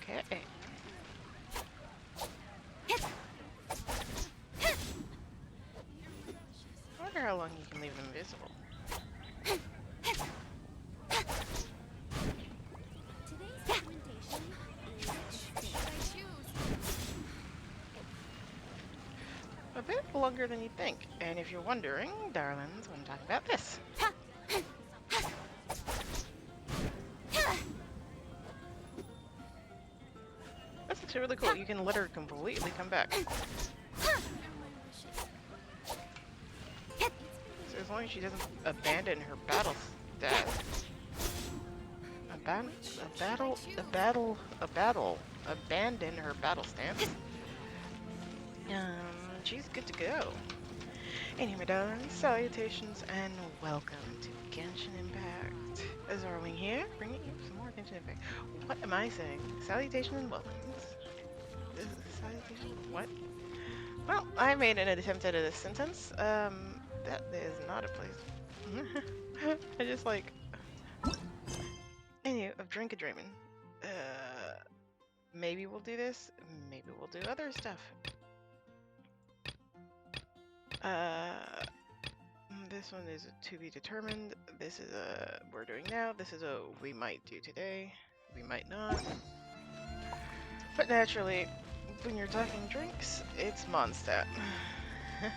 Okay. I wonder how long you can leave them invisible. Today's recommendation is I choose. A bit longer than you'd think. And if you're wondering, darlings, I'm talking about this. That's actually really cool. You can let her completely come back. So as long as she doesn't abandon her battle stat. Abandon her battle stance. She's good to go. Anyway, my darlings, salutations and welcome to Genshin Impact. Zarwing here, bringing you some more Genshin Impact. What am I saying? Salutation and welcomes. Salutation? What? Well, I made an attempt at this sentence. That is not a place. I just like. Anyway, of drink a dreamin'. Maybe we'll do this. Maybe we'll do other stuff. This one is a to be determined. This is a we're doing now. This is a we might do today. We might not. But naturally, when you're talking drinks, it's Mondstadt. I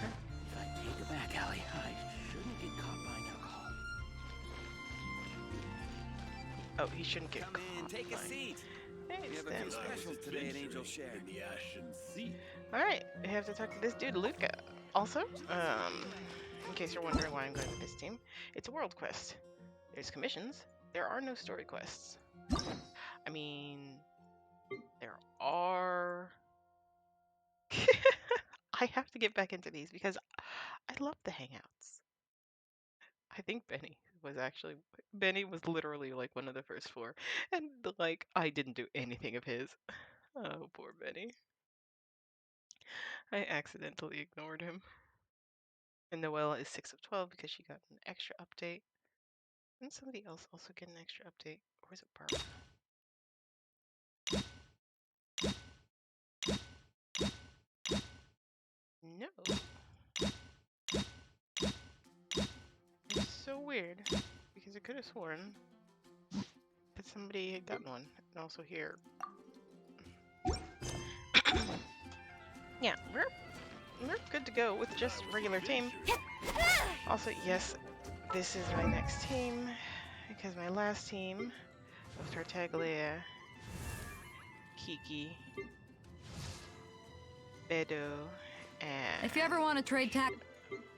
take it back, Allie. I shouldn't get caught buying alcohol. Oh, he shouldn't get Come caught. in, take a seat. Hey, We have a few specials today at Angel Share. The ashen sea. Alright, we have to talk to this dude, Luca. Also, in case you're wondering why I'm going with this team, it's a world quest. There's commissions. There are no story quests. I mean, there are... I have to get back into these because I love the hangouts. I think Benny was literally like one of the first four. And like, I didn't do anything of his. Oh, poor Benny. I accidentally ignored him. And Noelle is 6 of 12 because she got an extra update. Didn't somebody else also get an extra update? Or is it Barbara? No. It's so weird. Because I could have sworn that somebody had gotten one. And also here. Yeah, we're good to go with just regular team. Also, yes, this is my next team. Because my last team was Tartaglia, Kiki, Bedo, and If you ever want to trade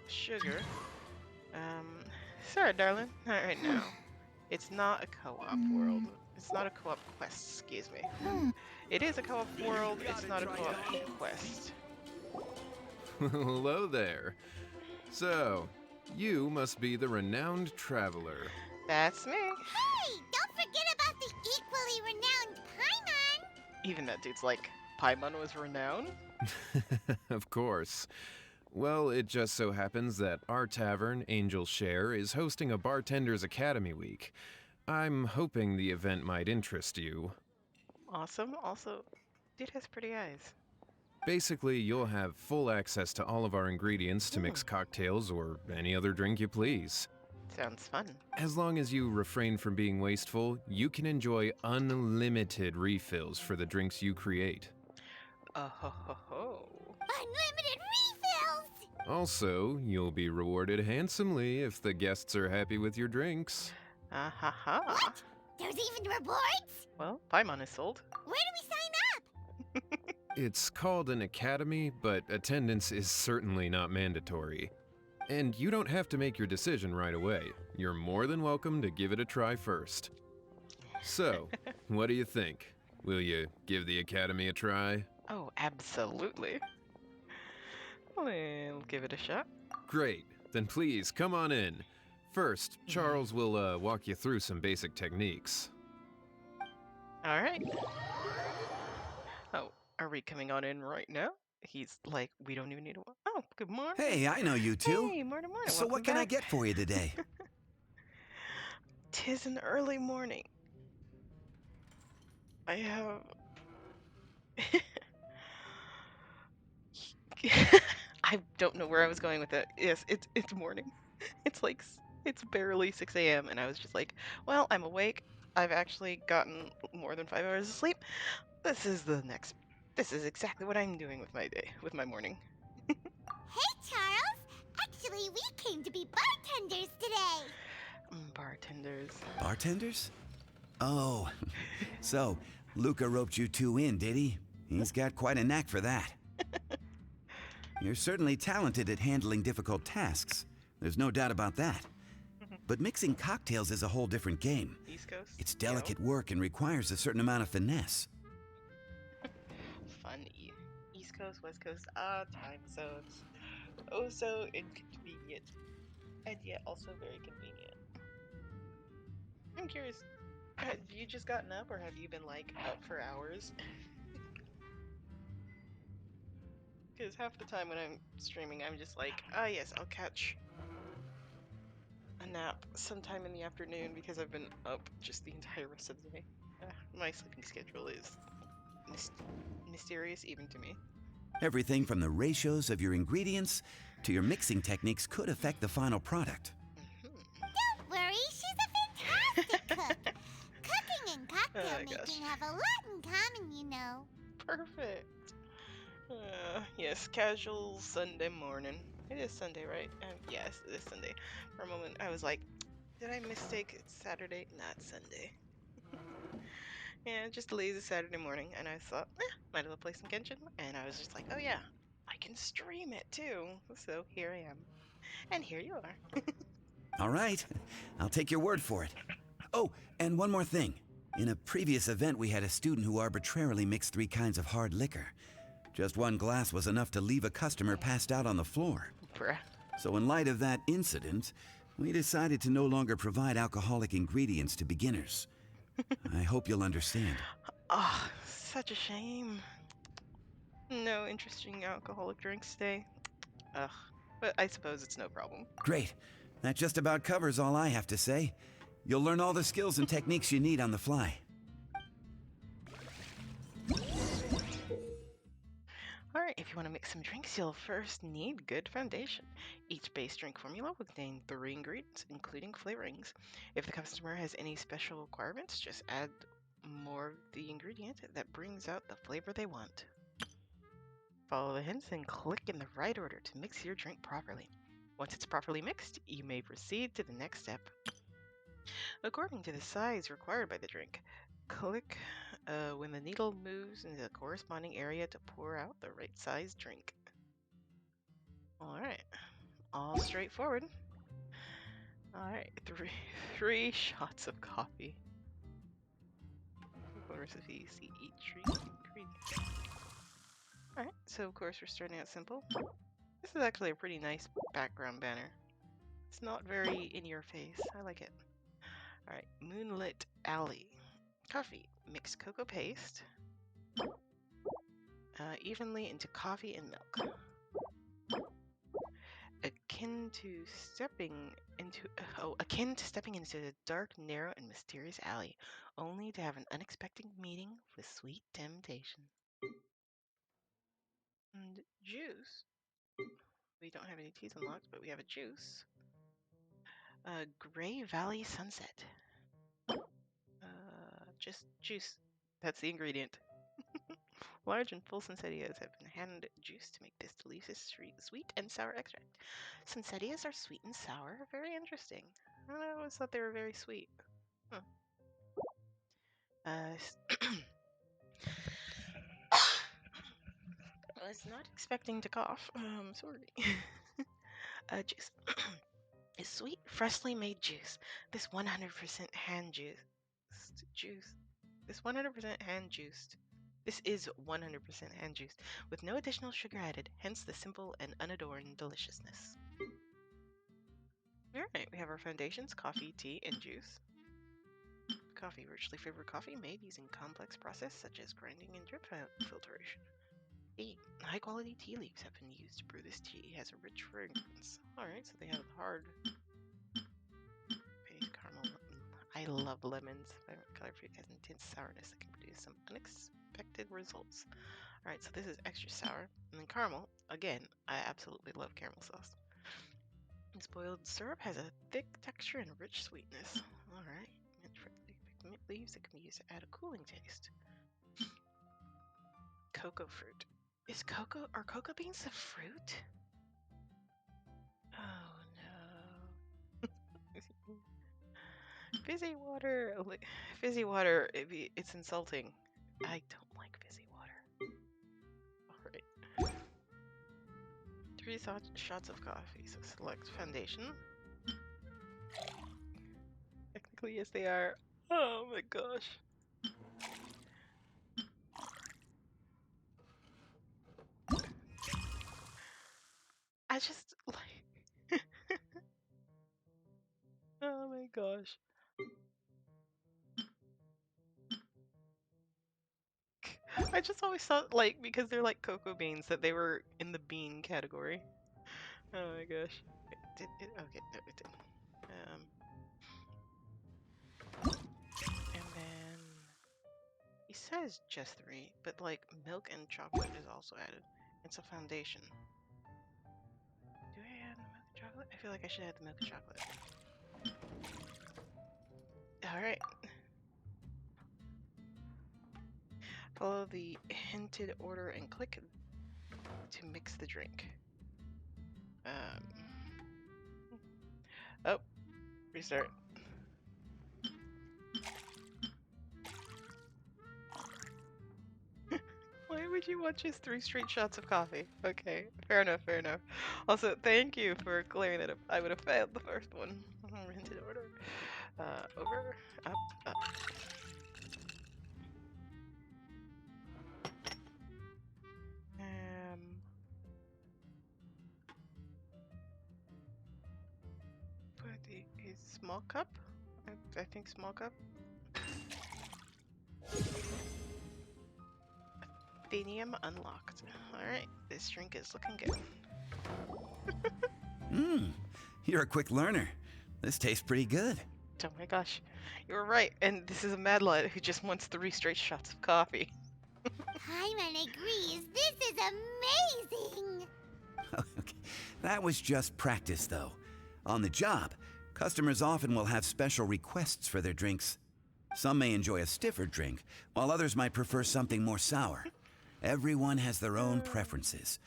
Sugar. Sorry, darling. Not right now. It's not a co-op world. It's not a co-op quest, excuse me. It is a co-op world, it's not a co-op quest. Hello there. So, you must be the renowned traveler. That's me. Hey, don't forget about the equally renowned Paimon. Even that dude's like, Paimon was renowned? Of course. Well, it just so happens that our tavern, Angel Share, is hosting a Bartender's Academy week. I'm hoping the event might interest you. Awesome. Also, dude has pretty eyes. Basically, you'll have full access to all of our ingredients to mix cocktails or any other drink you please. Sounds fun. As long as you refrain from being wasteful, you can enjoy unlimited refills for the drinks you create. Ho ho ho. Unlimited refills. Also, you'll be rewarded handsomely if the guests are happy with your drinks. Ah ha ha. What? There's even rewards? Well, Paimon is sold. Where do we sign up? It's called an academy, but attendance is certainly not mandatory. And you don't have to make your decision right away. You're more than welcome to give it a try first. So, what do you think? Will you give the academy a try? Oh, absolutely. We'll give it a shot. Great. Then please, come on in. First, Charles will walk you through some basic techniques. Alright. Oh, are we coming on in right now? He's like, we don't even need to. Oh, good morning. Hey, I know you two. Hey, morning. So what can I get for you today? 'Tis an early morning. I have I don't know where I was going with it. Yes, it's morning. It's like it's barely 6 a.m. and I was just like, well, I'm awake. I've actually gotten more than 5 hours of sleep. This is the next. This is exactly what I'm doing with my day, with my morning. Hey, Charles. Actually, we came to be bartenders today. Bartenders. Bartenders? Oh, so Luca roped you two in, did he? He's got quite a knack for that. You're certainly talented at handling difficult tasks. There's no doubt about that. But mixing cocktails is a whole different game. East Coast. It's Yo. delicate work and requires a certain amount of finesse. Funny. East Coast, West Coast, time zones. Oh, so inconvenient. And yet also very convenient. I'm curious, have you just gotten up or have you been like up for hours? Because half the time when I'm streaming, I'm just like, ah, yes, I'll catch a nap sometime in the afternoon because I've been up just the entire rest of the day. My sleeping schedule is mysterious even to me. Everything from the ratios of your ingredients to your mixing techniques could affect the final product. Don't worry, she's a fantastic cook. Cooking and cocktail Oh my gosh. making have a lot in common, you know. Perfect. Yes, casual Sunday morning. It is Sunday, right? Yes, it is Sunday. For a moment, I was like, did I mistake it's Saturday? Not Sunday. Yeah, just a lazy Saturday morning, and I thought, might as well play some Genshin. And I was just like, oh yeah, I can stream it too. So here I am. And here you are. All right, I'll take your word for it. Oh, and one more thing. In a previous event, we had a student who arbitrarily mixed 3 kinds of hard liquor. Just one glass was enough to leave a customer passed out on the floor. Bruh. So in light of that incident, we decided to no longer provide alcoholic ingredients to beginners. I hope you'll understand. Oh, such a shame. No interesting alcoholic drinks today. Ugh. But I suppose it's no problem. Great. That just about covers all I have to say. You'll learn all the skills and techniques you need on the fly. Alright, if you want to mix some drinks, you'll first need good foundation. Each base drink formula will contain 3 ingredients, including flavorings. If the customer has any special requirements, just add more of the ingredient that brings out the flavor they want. Follow the hints and click in the right order to mix your drink properly. Once it's properly mixed, you may proceed to the next step. According to the size required by the drink, click when the needle moves into the corresponding area to pour out the right size drink. Alright, all straightforward. Alright, three shots of coffee. Recipe, see each ingredient. Alright, so of course we're starting out simple. This is actually a pretty nice background banner. It's not very in your face. I like it. Alright, Moonlit Alley. Coffee. Mix cocoa paste evenly into coffee and milk. Akin to stepping into the dark, narrow, and mysterious alley, only to have an unexpected meeting with sweet temptation. And juice. We don't have any teas unlocked, but we have a juice. Gray Valley Sunset. Just juice. That's the ingredient. Large and full sunsettias have been hand juiced to make this delicious sweet and sour extract. Sunsettias are sweet and sour. Very interesting. I always thought they were very sweet. Huh. I was not expecting to cough. Sorry. Juice. Is sweet, freshly made juice. This 100% hand juice. This 100% hand juiced. This is 100% hand juiced, with no additional sugar added, hence the simple and unadorned deliciousness. Alright, we have our foundations, coffee, tea, and juice. Coffee, richly flavored coffee made using complex process such as grinding and drip filtration. Tea. High quality tea leaves have been used to brew this tea. It has a rich fragrance. Alright, so they have hard caramel. I love lemons. Favorite color fruit has intense sourness that can produce some unexpected expected results. Alright, so this is extra sour. And then caramel. Again, I absolutely love caramel sauce. And spoiled syrup has a thick texture and rich sweetness. Alright. Mint leaves that can be used to add a cooling taste. Cocoa fruit. Are cocoa beans a fruit? Oh no. Fizzy water. Fizzy water, it's insulting. I don't like fizzy water. Alright. 3 shots of coffee. So select foundation. Technically, yes, they are. Oh my gosh. I just like. Oh my gosh. I just always thought, like, because they're like cocoa beans, that they were in the bean category. Oh my gosh. Did it? Okay, no, it didn't. And then he says just 3, but like milk and chocolate is also added. It's a foundation. Do I add the milk and chocolate? I feel like I should add the milk and chocolate. Alright. Follow the hinted order and click to mix the drink. Oh, restart. Why would you want just 3 straight shots of coffee? Okay, fair enough, fair enough. Also, thank you for clearing that up. I would have failed the first one. Hinted order. Over, up, up. Put a small cup. I think small cup. Athenium unlocked. Alright, this drink is looking good. You're a quick learner. This tastes pretty good. Oh my gosh, you were right. And this is a Mad Lad who just wants 3 straight shots of coffee. Hyman agrees. This is amazing. Okay. That was just practice, though. On the job, customers often will have special requests for their drinks. Some may enjoy a stiffer drink, while others might prefer something more sour. Everyone has their own preferences.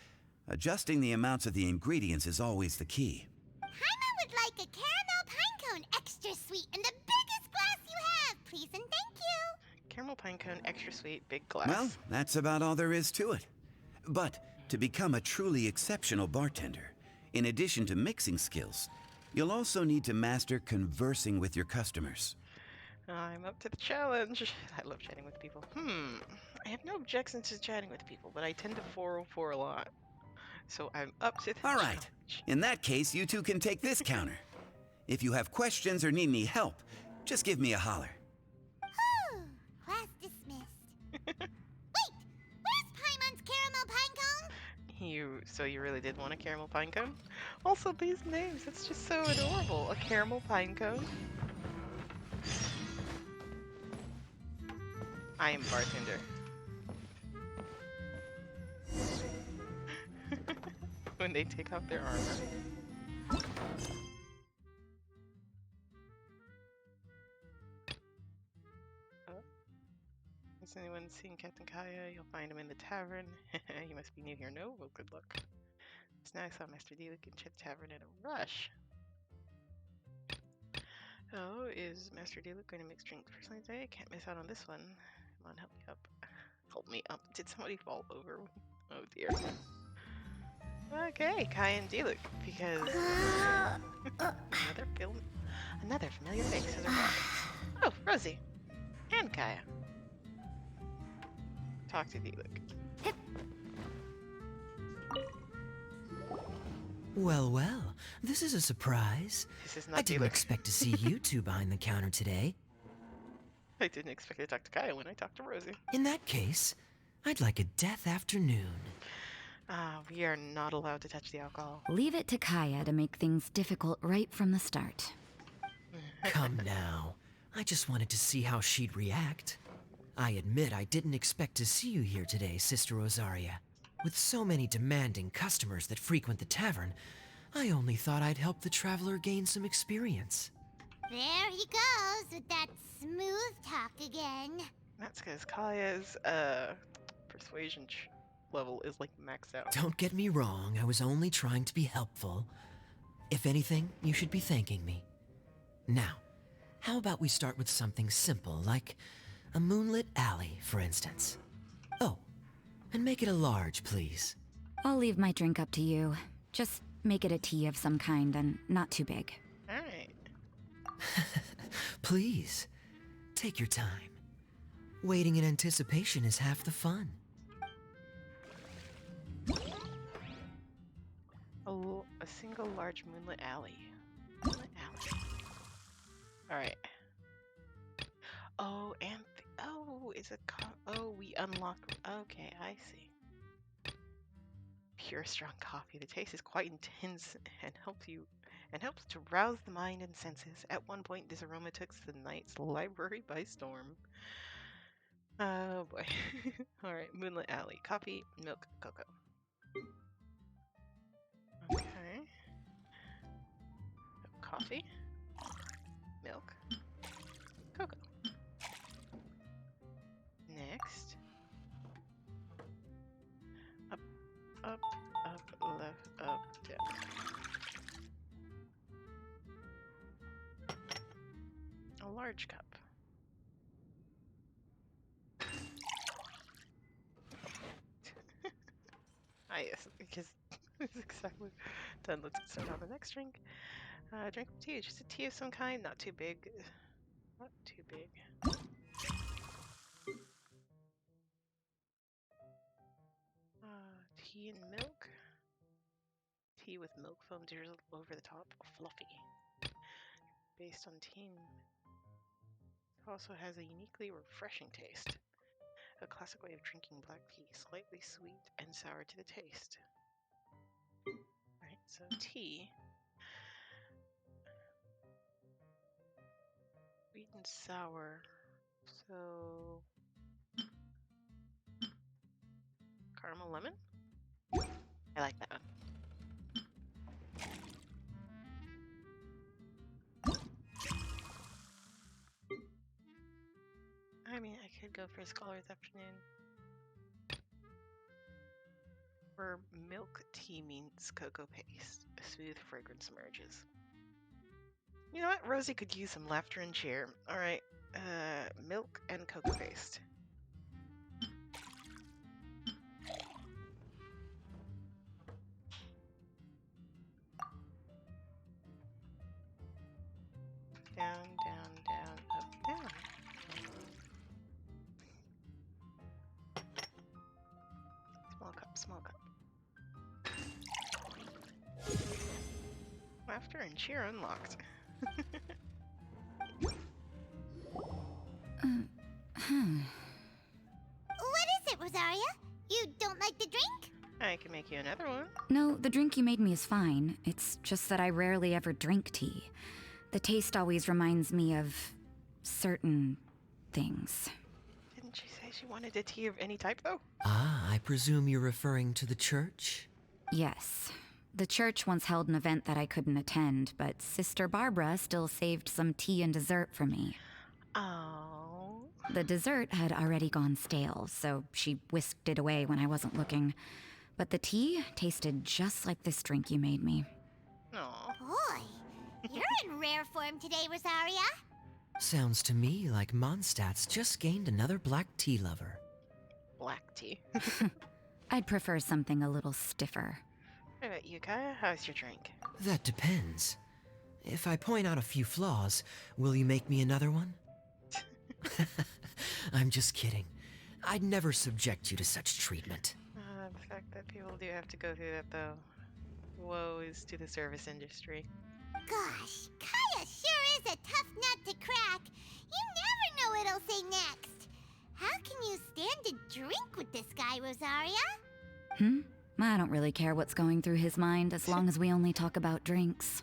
Adjusting the amounts of the ingredients is always the key. Hyman would like a caramel pine cone extra sweet in the biggest glass you have, please and thank you. Caramel pine cone, extra sweet, big glass. Well, that's about all there is to it. But to become a truly exceptional bartender, in addition to mixing skills, you'll also need to master conversing with your customers. I'm up to the challenge. I love chatting with people. I have no objections to chatting with people, but I tend to 404 a lot. So I'm up to the All right. challenge. In that case, you two can take this counter. If you have questions or need any help, just give me a holler. Class dismissed. Wait, where's Paimon's caramel pine cone? So you really did want a caramel pine cone? Also, these names, it's just so adorable. A caramel pine cone. I am bartender. When they take off their armor. Oh. Has anyone seen Captain Kaya? You'll find him in the tavern. You must be new here. No? Well, good luck. Just now I saw Master D look into the tavern in a rush. Oh, is Master D going to mix drinks personally today? Can't miss out on this one. Come on, help me up. Help me up. Did somebody fall over? Oh dear. Okay, Kai and Diluc, because another familiar face has arrived. Oh, Rosie and Kaya. Talk to Diluc. Well, well, this is a surprise. This is not I didn't Diluc. expect to see you two behind the counter today. I didn't expect to talk to Kaya when I talked to Rosie. In that case, I'd like a death afternoon. We are not allowed to touch the alcohol. Leave it to Kaya to make things difficult right from the start. Come now. I just wanted to see how she'd react. I admit I didn't expect to see you here today, Sister Rosaria. With so many demanding customers that frequent the tavern, I only thought I'd help the traveler gain some experience. There he goes with that smooth talk again. That's because Kaya's persuasion level is like maxed out. Don't get me wrong, I was only trying to be helpful. If anything, you should be thanking me. Now, how about we start with something simple, like a moonlit alley, for instance? Oh, and make it a large, please. I'll leave my drink up to you. Just make it a tea of some kind and not too big. Alright. Please, take your time. Waiting in anticipation is half the fun. A single large moonlit alley. Moonlit alley. Alright. Oh, and we unlock. Okay, I see. Pure strong coffee. The taste is quite intense and helps to rouse the mind and senses. At one point, this aroma took the night's library by storm. Oh boy. Alright, moonlit alley. Coffee, milk, cocoa. Okay. Coffee, milk, cocoa. Next. Up, left, up, down. A large cup. Yes, because it's exactly done. Let's start on the next drink. Drink of tea, just a tea of some kind, not too big. Not too big. Tea and milk. Tea with milk foam drizzled over the top, fluffy. Based on tea. It also has a uniquely refreshing taste. A classic way of drinking black tea, slightly sweet and sour to the taste. Right, so tea. Sweet and sour. So caramel lemon? I like that one. I mean, I could go for a Scholar's Afternoon. Where milk tea means cocoa paste. A smooth fragrance emerges. You know what? Rosie could use some laughter and cheer. Alright, milk and cocoa paste. Down, down, down, up, down. Small cup, small cup. Laughter and cheer unlocked. What is it, Rosaria? You don't like the drink? I can make you another one. No, the drink you made me is fine. It's just that I rarely ever drink tea. The taste always reminds me of certain things. Didn't she say she wanted a tea of any type, though? Ah, I presume you're referring to the church? Yes. The church once held an event that I couldn't attend, but Sister Barbara still saved some tea and dessert for me. Oh. The dessert had already gone stale, so she whisked it away when I wasn't looking. But the tea tasted just like this drink you made me. Aw. Boy, you're in rare form today, Rosaria. Sounds to me like Mondstadt's just gained another black tea lover. Black tea. I'd prefer something a little stiffer. What about you, Kaya? How's your drink? That depends. If I point out a few flaws, will you make me another one? I'm just kidding. I'd never subject you to such treatment. The fact that people do have to go through that, though. Woe is to the service industry. Gosh, Kaya sure is a tough nut to crack. You never know what he'll say next. How can you stand to drink with this guy, Rosaria? I don't really care what's going through his mind as long as we only talk about drinks.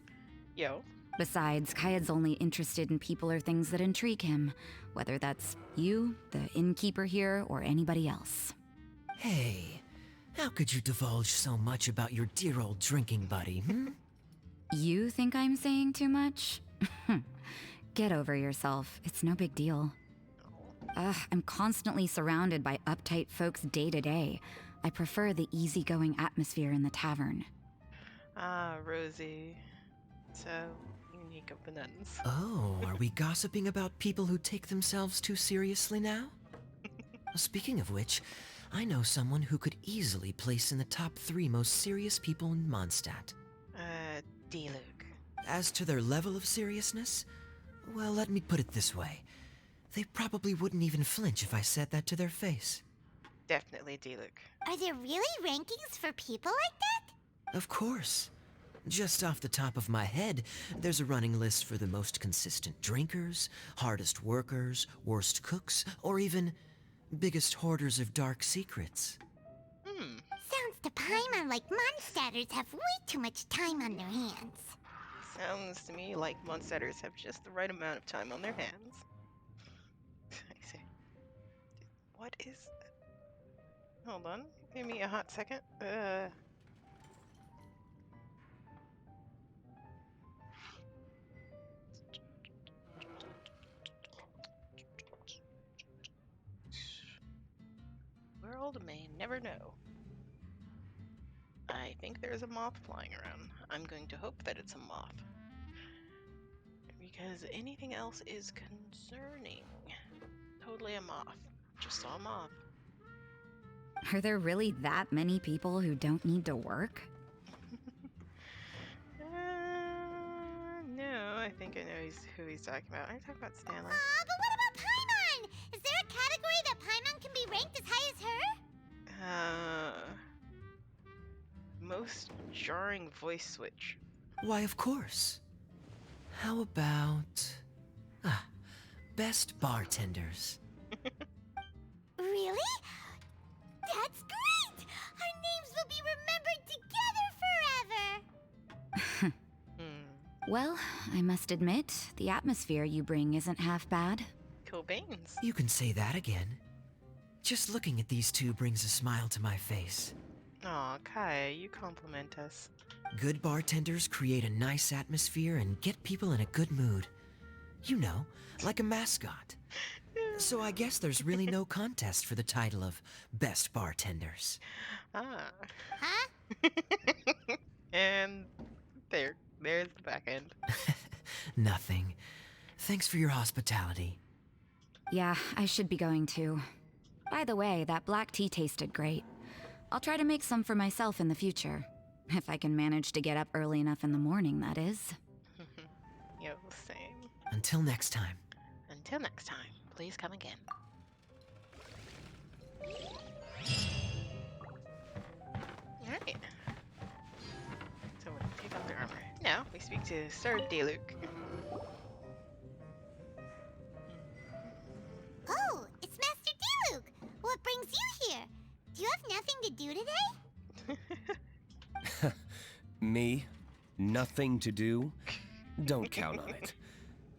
Yo. Besides, Kayad's only interested in people or things that intrigue him, whether that's you, the innkeeper here, or anybody else. Hey, how could you divulge so much about your dear old drinking buddy, hmm? You think I'm saying too much? Get over yourself. It's no big deal. I'm constantly surrounded by uptight folks day to day. I prefer the easygoing atmosphere in the tavern. Ah, Rosie. So unique of the nuns. Oh, are we gossiping about people who take themselves too seriously now? Speaking of which, I know someone who could easily place in the top 3 most serious people in Mondstadt. D-Luke. As to their level of seriousness, well, let me put it this way. They probably wouldn't even flinch if I said that to their face. Definitely D-Luke. Are there really rankings for people like that? Of course. Just off the top of my head, there's a running list for the most consistent drinkers, hardest workers, worst cooks, or even biggest hoarders of dark secrets. Sounds to Paimon like Mondstadters have way too much time on their hands. Sounds to me like Mondstadters have just the right amount of time on their hands. I say, what is that? Hold on, give me a hot second. World may never know. I think there's a moth flying around. I'm going to hope that it's a moth. Because anything else is concerning. Totally a moth. Just saw a moth. Are there really that many people who don't need to work? No, I think I know who he's talking about. I'm talking about Stanley. But what about Paimon? Is there a category that Paimon can be ranked as high as her? Most jarring voice switch. Why, of course. How about... best bartenders. Really? That's great! Our names will be remembered together forever! Well, I must admit, the atmosphere you bring isn't half bad. Cool beans. You can say that again. Just looking at these two brings a smile to my face. Aw, Kai, you compliment us. Good bartenders create a nice atmosphere and get people in a good mood. You know, like a mascot. So I guess there's really no contest for the title of Best Bartenders. Ah. Huh? And there's the back end. Nothing. Thanks for your hospitality. Yeah, I should be going too. By the way, that black tea tasted great. I'll try to make some for myself in the future. If I can manage to get up early enough in the morning, that is. Yo, same. Until next time. Until next time, please come again. Alright. So we'll take off their armor. Now, we speak to Sir D-Luke. Oh, it's Master D-Luke! What brings you here? Do you have nothing to do today? Me? Nothing to do? Don't count on it.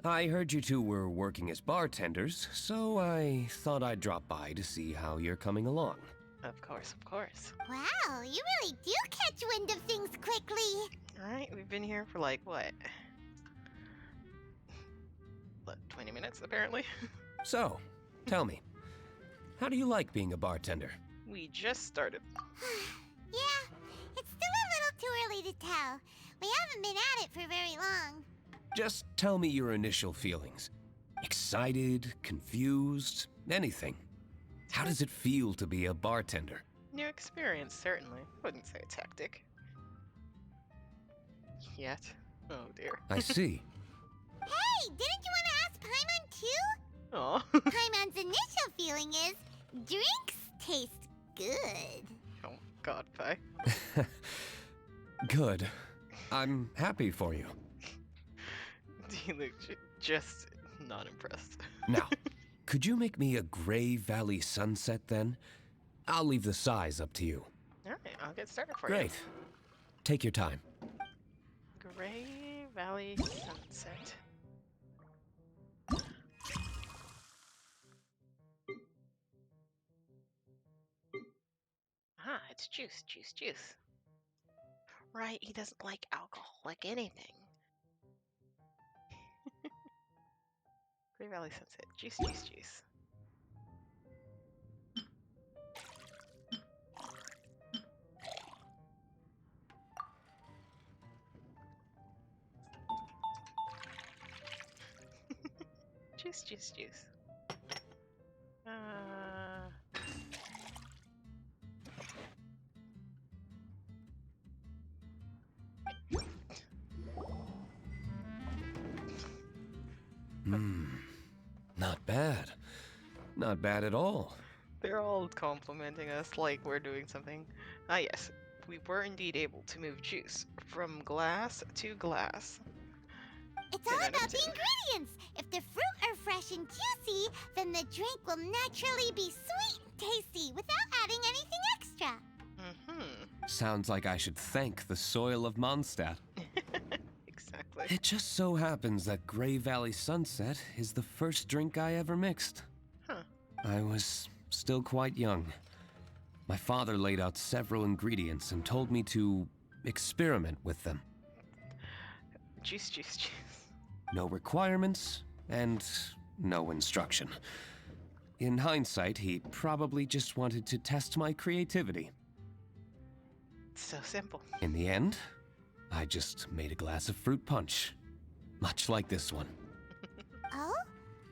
I heard you two were working as bartenders, so I thought I'd drop by to see how you're coming along. Of course, of course. Wow, you really do catch wind of things quickly. Alright, we've been here for like, what? 20 minutes, apparently? So, tell me, how do you like being a bartender? We just started. Yeah, it's still a little too early to tell. We haven't been at it for very long. Just tell me your initial feelings. Excited, confused, anything. How does it feel to be a bartender? New experience, certainly. Wouldn't say it's hectic. Yet. Oh dear. I see. Hey, didn't you want to ask Paimon too? Aw. Paimon's initial feeling is drinks taste good. Oh god, Pi. Good. I'm happy for you. D-Luke just not impressed. Now, could you make me a Gray Valley sunset then? I'll leave the size up to you. Alright, I'll get started for Great. Take your time. you. Gray Valley Sunset. Ah, it's juice, juice, juice. Right, he doesn't like alcohol, like anything. Great Valley Sunset. Juice, juice, juice. Juice, juice, juice. Not bad. Not bad at all. They're all complimenting us like we're doing something. Ah, yes. We were indeed able to move juice from glass to glass. It's all about the ingredients. If the fruit are fresh and juicy, then the drink will naturally be sweet and tasty without adding anything extra. Mm-hmm. Sounds like I should thank the soil of Mondstadt. Exactly. It just so happens that Grey Valley Sunset is the first drink I ever mixed. Huh. I was still quite young. My father laid out several ingredients and told me to experiment with them. Juice, juice, juice. No requirements and no instruction. In hindsight, he probably just wanted to test my creativity. So simple. In the end, I just made a glass of fruit punch, much like this one. Oh?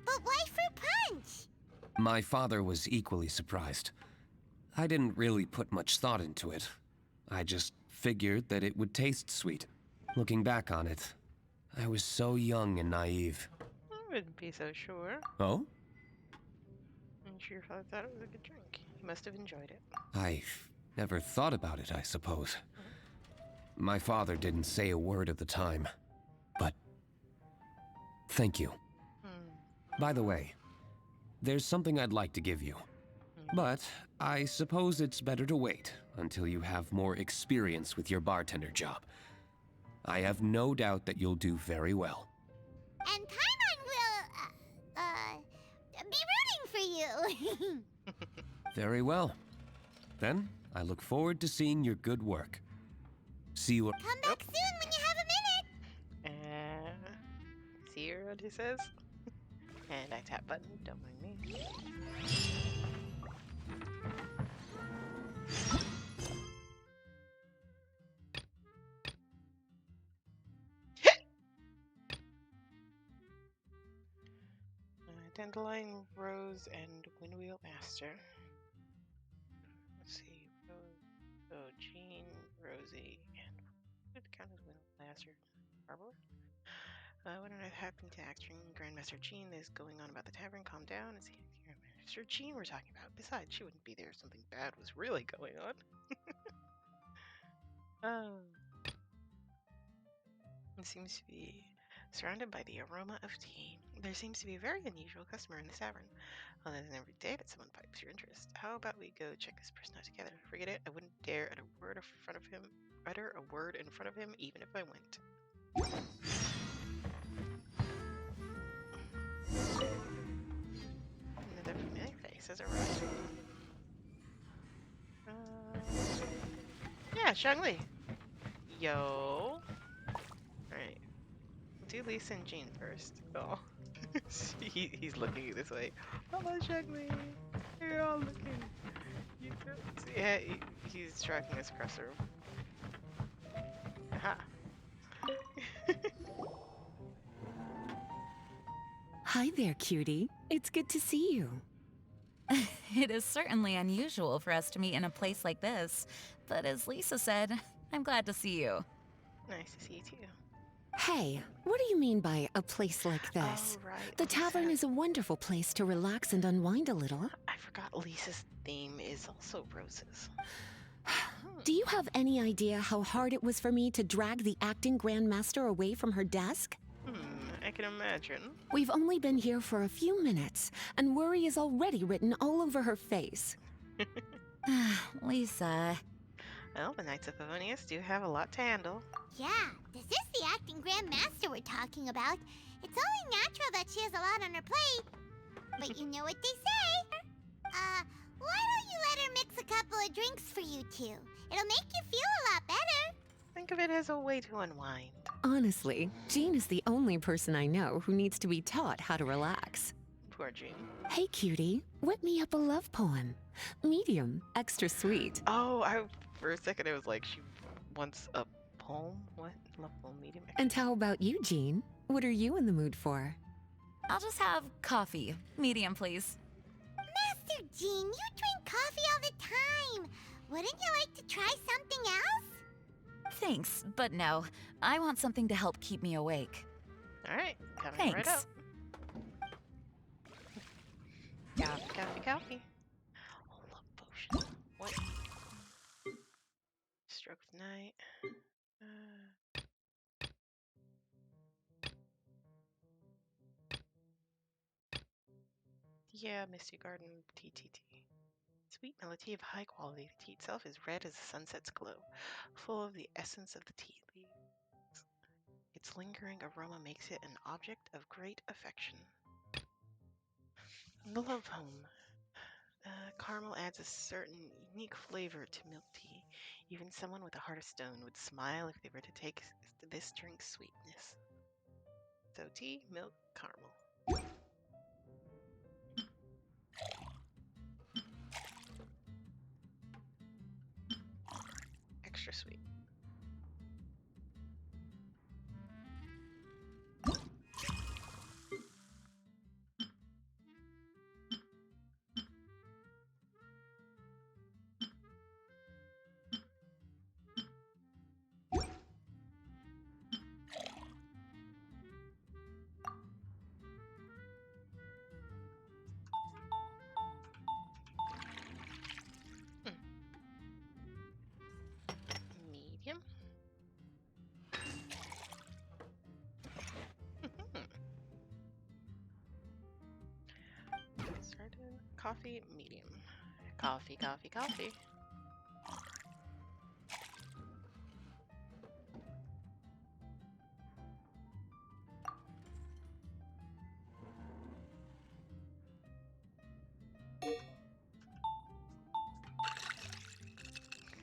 But why fruit punch? My father was equally surprised. I didn't really put much thought into it. I just figured that it would taste sweet. Looking back on it, I was so young and naive. I wouldn't be so sure. Oh? I'm sure if I thought it was a good drink. You must have enjoyed it. I never thought about it, I suppose. My father didn't say a word at the time, but thank you. By the way, there's something I'd like to give you. But I suppose it's better to wait until you have more experience with your bartender job. I have no doubt that you'll do very well. And Paimon will, be rooting for you. Very well. Then, I look forward to seeing your good work. See you. Come back soon when you have a minute. See what he says? And I tap button, don't mind me. Dandelion, Rose, and Windwheel Master. Let's see. Rose, oh, Jean, Rosie, and what count as Windwheel Master? Arbor? When I happened to acting Grandmaster Jean is going on about the tavern, calm down and see Grandmaster Jean we're talking about. Besides, she wouldn't be there if something bad was really going on. It seems to be surrounded by the aroma of tea. There seems to be a very unusual customer in this tavern. Other than every day that someone pipes your interest. How about we go check this person out together? Forget it, I wouldn't dare utter a word in front of him, even if I went. Another familiar face has arrived. Yeah, Shangli. Yo. Alright. Do Lisa and Jean first. Oh. He's looking this way. Hello, Shangli. You're all looking. Yeah, he's tracking us across the room. Aha. Hi there, cutie. It's good to see you. It is certainly unusual for us to meet in a place like this, but as Lisa said, I'm glad to see you. Nice to see you too. Hey, what do you mean by a place like this? Oh, right. The tavern is a wonderful place to relax and unwind a little. I forgot Lisa's theme is also roses. Do you have any idea how hard it was for me to drag the acting grandmaster away from her desk? I can imagine. We've only been here for a few minutes, and worry is already written all over her face. Lisa. Well, the Knights of Favonius do have a lot to handle. Yeah, this is the acting Grand Master we're talking about. It's only natural that she has a lot on her plate. But you know what they say. Why don't you let her mix a couple of drinks for you two? It'll make you feel a lot better. Think of it as a way to unwind. Honestly, Jean is the only person I know who needs to be taught how to relax. Poor Jean. Hey, cutie, whip me up a love poem. Medium, extra sweet. Oh, for a second I was like, she wants a poem? What? Love poem, medium? And how about you, Jean? What are you in the mood for? I'll just have coffee. Medium, please. Master Jean, you drink coffee all the time. Wouldn't you like to try something else? Thanks, but no. I want something to help keep me awake. Alright, coming right Thanks. up. Coffee, coffee, coffee. Oh, love potion. What? Stroke of night. Yeah, Misty Garden TTT. Sweet melody of high quality. The tea itself is red as the sunset's glow, full of the essence of the tea leaves. Its lingering aroma makes it an object of great affection. The love home. Caramel adds a certain unique flavor to milk tea. Even someone with a heart of stone would smile if they were to take this drink's sweetness. So tea, milk, caramel. Extra sweet. Medium. Started. Coffee, medium. Coffee, coffee, coffee.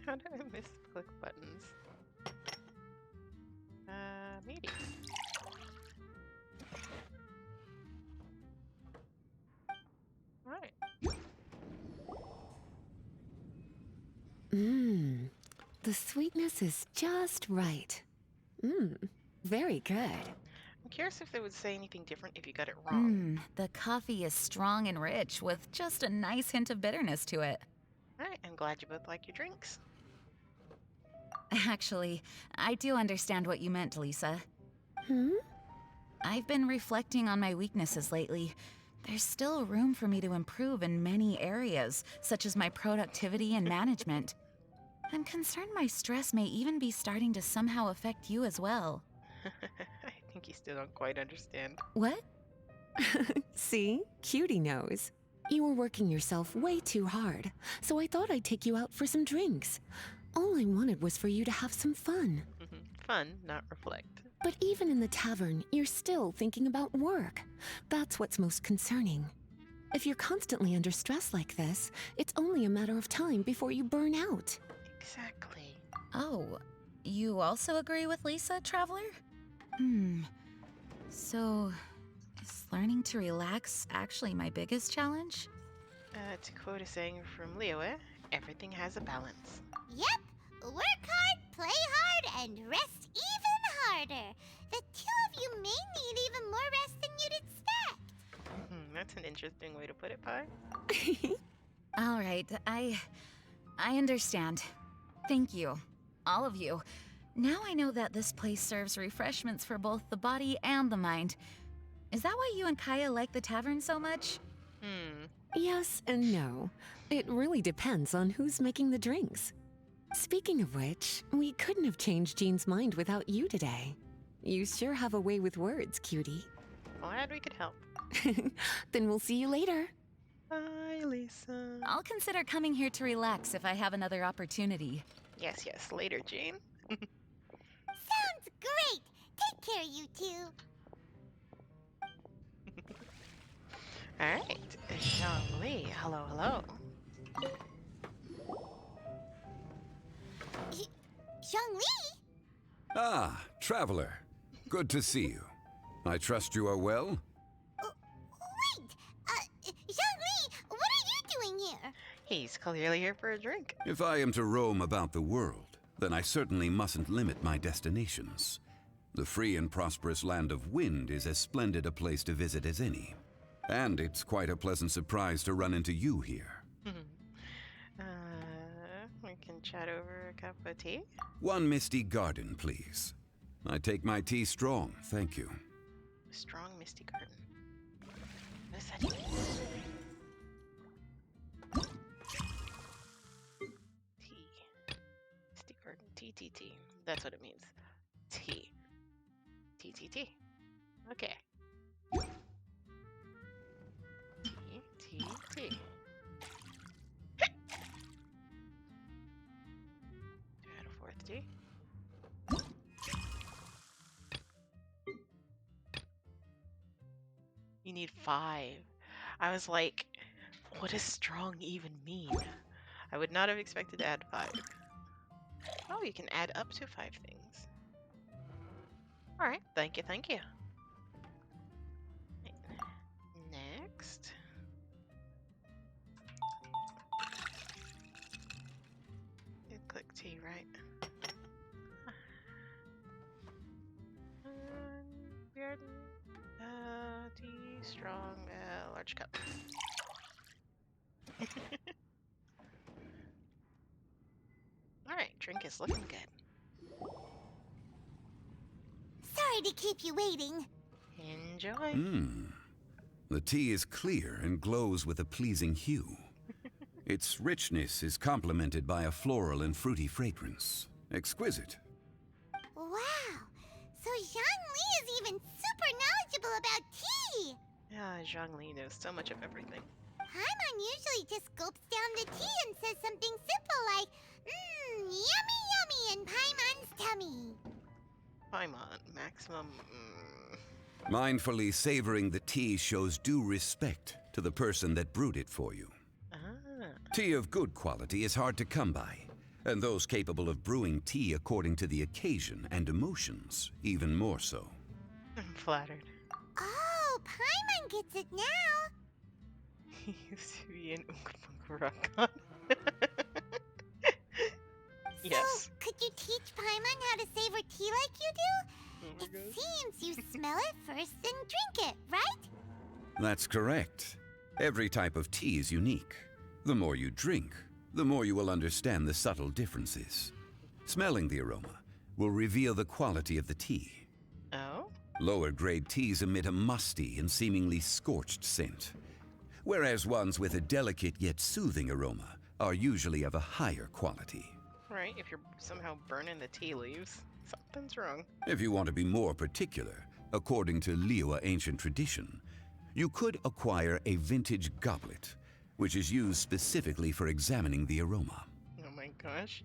How did I misclick buttons? Medium. Alright. Mmm, the sweetness is just right. Mmm, very good. I'm curious if they would say anything different if you got it wrong. Mmm, the coffee is strong and rich with just a nice hint of bitterness to it. Alright, I'm glad you both like your drinks. Actually, I do understand what you meant, Lisa. Hmm? I've been reflecting on my weaknesses lately. There's still room for me to improve in many areas, such as my productivity and management. I'm concerned my stress may even be starting to somehow affect you as well. I think you still don't quite understand. What? See? Cutie knows. You were working yourself way too hard, so I thought I'd take you out for some drinks. All I wanted was for you to have some fun. Fun, not reflect. But even in the tavern, you're still thinking about work. That's what's most concerning. If you're constantly under stress like this, it's only a matter of time before you burn out. Exactly. Oh, you also agree with Lisa, Traveler? So, is learning to relax actually my biggest challenge? To quote a saying from Lioe, everything has a balance. Yep, work hard, play hard, and rest even harder. The two of you may need even more rest than you'd expect. That's an interesting way to put it, Pi. All right, I understand. Thank you, all of you. Now I know that this place serves refreshments for both the body and the mind. Is that why you and Kaya like the tavern so much? Yes and no. It really depends on who's making the drinks. Speaking of which, we couldn't have changed Jean's mind without you today. You sure have a way with words, cutie. Glad we could help. Then we'll see you later. Bye, Lisa. I'll consider coming here to relax if I have another opportunity. Yes, yes. Later, Jane. Sounds great. Take care, you two. All right, Zhongli. Hello, hello. Zhongli? Ah, traveler. Good to see you. I trust you are well? Wait! Zhongli, what are you doing here? He's clearly here for a drink. If I am to roam about the world, then I certainly mustn't limit my destinations. The free and prosperous land of Wind is as splendid a place to visit as any. And it's quite a pleasant surprise to run into you here. We can chat over a cup of tea. One misty garden, please. I take my tea strong, thank you. Strong misty garden. What does that mean? Tea. Misty garden. T. That's what it means. Tea. T. Okay. T. Do I add a fourth T? You need 5. I was like, what does strong even mean? I would not have expected to add 5. Oh, you can add up to 5 things. Alright, thank you. Next. You click T, right? Weird. Tea, strong, large cup. Alright, drink is looking good. Sorry to keep you waiting. Enjoy. The tea is clear and glows with a pleasing hue. Its richness is complemented by a floral and fruity fragrance. Exquisite. Wow. So Zhongli is even super knowledgeable about tea. Yeah, Zhongli knows so much of everything. Paimon usually just gulps down the tea and says something simple like, yummy in Paimon's tummy. Paimon, maximum. Mindfully savoring the tea shows due respect to the person that brewed it for you. Tea of good quality is hard to come by, and those capable of brewing tea according to the occasion and emotions, even more so. I'm flattered. Oh, Paimon gets it now. He used to be an Ungpunk. Yes. So, could you teach Paimon how to savor tea like you do? Oh my It gosh. seems you smell it first and drink it, right? That's correct. Every type of tea is unique. The more you drink, the more you will understand the subtle differences. Smelling the aroma will reveal the quality of the tea. Oh? Lower grade teas emit a musty and seemingly scorched scent, whereas ones with a delicate yet soothing aroma are usually of a higher quality. Right, if you're somehow burning the tea leaves, something's wrong. If you want to be more particular, according to Liyue ancient tradition, you could acquire a vintage goblet, which is used specifically for examining the aroma. Oh my gosh.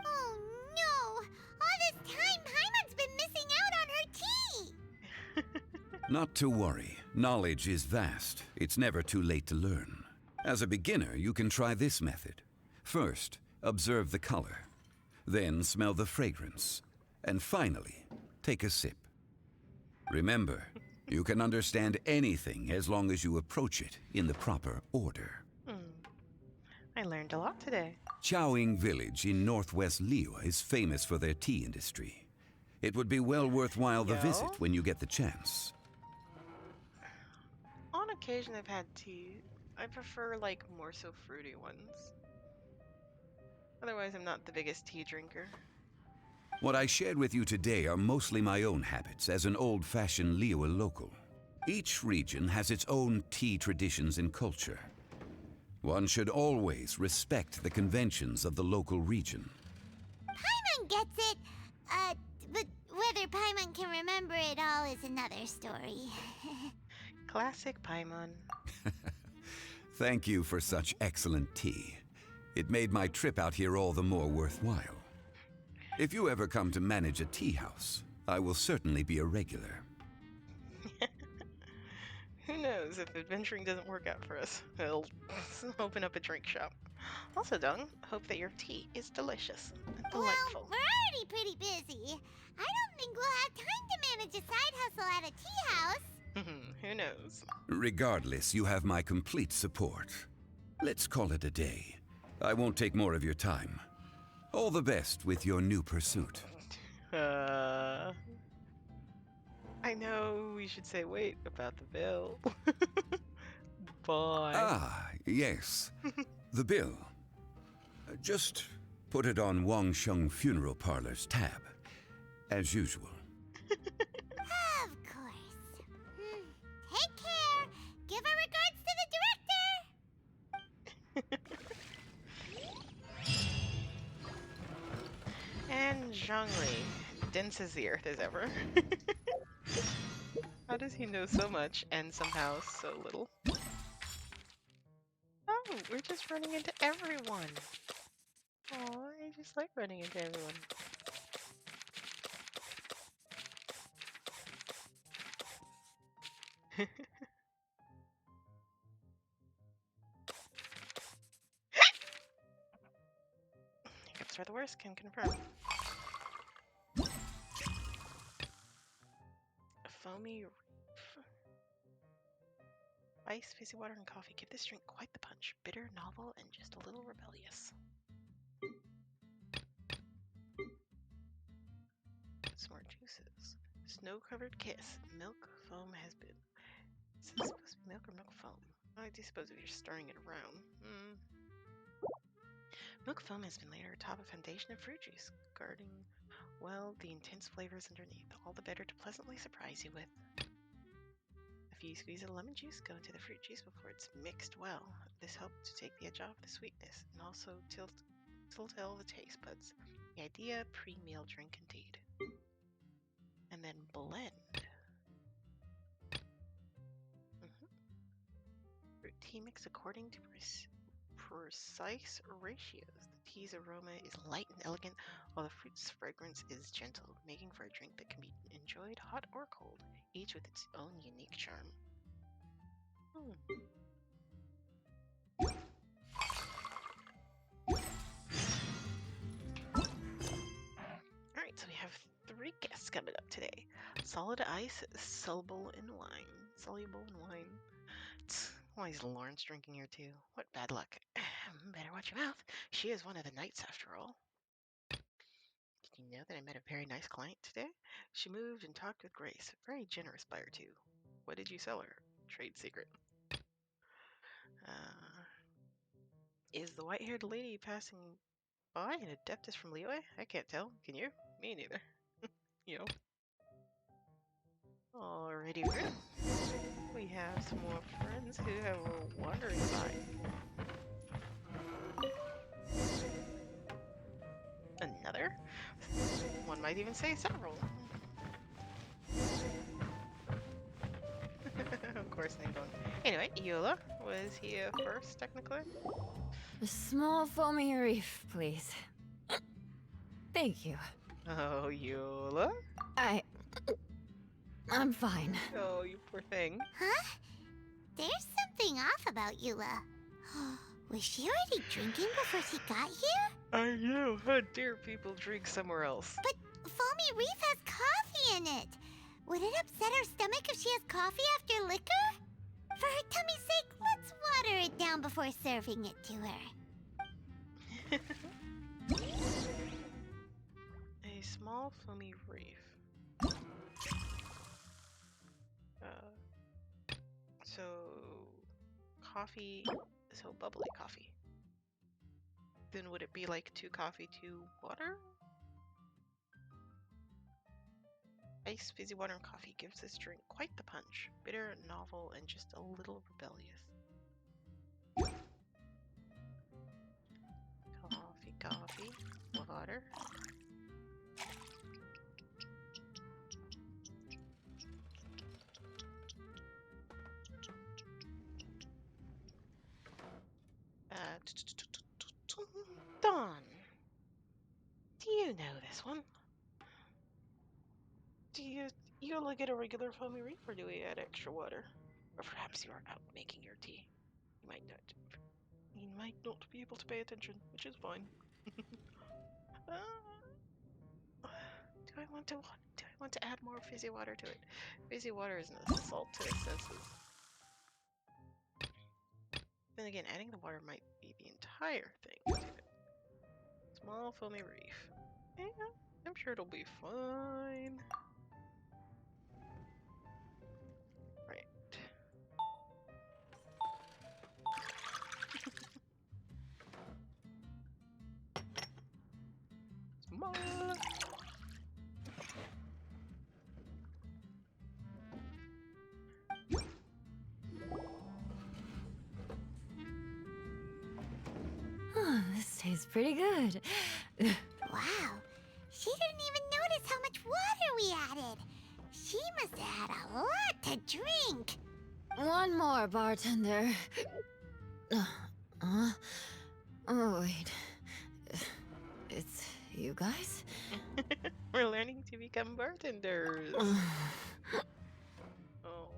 Oh no! All this time, Paimon's been missing out on her tea! Not to worry, knowledge is vast. It's never too late to learn. As a beginner, you can try this method. First, observe the color. Then smell the fragrance. And finally, take a sip. Remember, you can understand anything as long as you approach it in the proper order. I learned a lot today. Chaoying Village in northwest Liyue is famous for their tea industry. It would be well worthwhile the Yo? visit when you get the chance. On occasion I've had tea. I prefer like more so fruity ones. Otherwise I'm not the biggest tea drinker. What I shared with you today are mostly my own habits as an old-fashioned Liyue local. Each region has its own tea traditions and culture. One should always respect the conventions of the local region. Paimon gets it, but whether Paimon can remember it all is another story. Classic Paimon. Thank you for such excellent tea. It made my trip out here all the more worthwhile. If you ever come to manage a tea house, I will certainly be a regular. Who knows, if adventuring doesn't work out for us, we'll open up a drink shop. Also, Dung, hope that your tea is delicious and delightful. Well, we're already pretty busy. I don't think we'll have time to manage a side hustle at a tea house. Who knows? Regardless, you have my complete support. Let's call it a day. I won't take more of your time. All the best with your new pursuit. I know we should say wait about the bill. Bye. Ah, yes. The bill. Just put it on Wang Sheng Funeral Parlor's tab, as usual. Of course. Take care. Give our regards to the director. And Zhongli, dense as the earth as ever. How does he know so much and somehow so little? Oh, we're just running into everyone. Oh, I just like running into everyone. Hiccups are the worst, can confirm. A foamy reef. Ice, fizzy water, and coffee give this drink quite the punch. Bitter, novel, and just a little rebellious. Some more juices. Snow-covered kiss. Milk foam has been... Is this supposed to be milk or milk foam? I do suppose if you're stirring it around. Milk foam has been layered atop a foundation of fruit juice, guarding well the intense flavors underneath, all the better to pleasantly surprise you with. A few squeezes of lemon juice go into the fruit juice before it's mixed well. This helps to take the edge off the sweetness and also telltale the taste buds. The idea pre-meal drink indeed. And then blend. Fruit tea mix according to precise ratios. The tea's aroma is light and elegant, while the fruit's fragrance is gentle, making for a drink that can be enjoyed hot or cold, each with its own unique charm. Alright, so we have 3 guests coming up today. Solid ice, soluble in wine. Why is Lawrence drinking here too? What bad luck. Better watch your mouth. She is one of the knights after all. Did you know that I met a very nice client today? She moved and talked with grace. Very generous buyer too. What did you sell her? Trade secret. Is the white-haired lady passing by an adeptus from Liyue? I can't tell. Can you? Me neither. You know. Alrighty, we have some more friends who have a wandering by. Another? One might even say several. Of course, they don't. Anyway, Eula was here first, technically. A small foamy reef, please. Thank you. Oh, Eula? I'm fine. Oh, you poor thing. Huh? There's something off about Eula. Was she already drinking before she got here? I know. How dare people drink somewhere else? But Foamy Reef has coffee in it. Would it upset her stomach if she has coffee after liquor? For her tummy's sake, let's water it down before serving it to her. A small foamy reef. So coffee, so bubbly coffee. Then would it be like 2 coffee, 2 water? Ice, fizzy water, and coffee gives this drink quite the punch. Bitter, novel, and just a little rebellious. Coffee, water. on. Do you know this one? Do you only get a regular foamy reef, or do we add extra water? Or perhaps you are out making your tea. You might not. You might not be able to pay attention, which is fine. Do I want to add more fizzy water to it? Fizzy water is an assault to its senses. Then again, adding the water might be the entire thing to it. Small foamy reef. Yeah, I'm sure it'll be fine. Right. Small. This tastes pretty good. Wow. She didn't even notice how much water we added. She must have had a lot to drink. One more, bartender. Oh, wait. It's you guys? We're learning to become bartenders. Oh.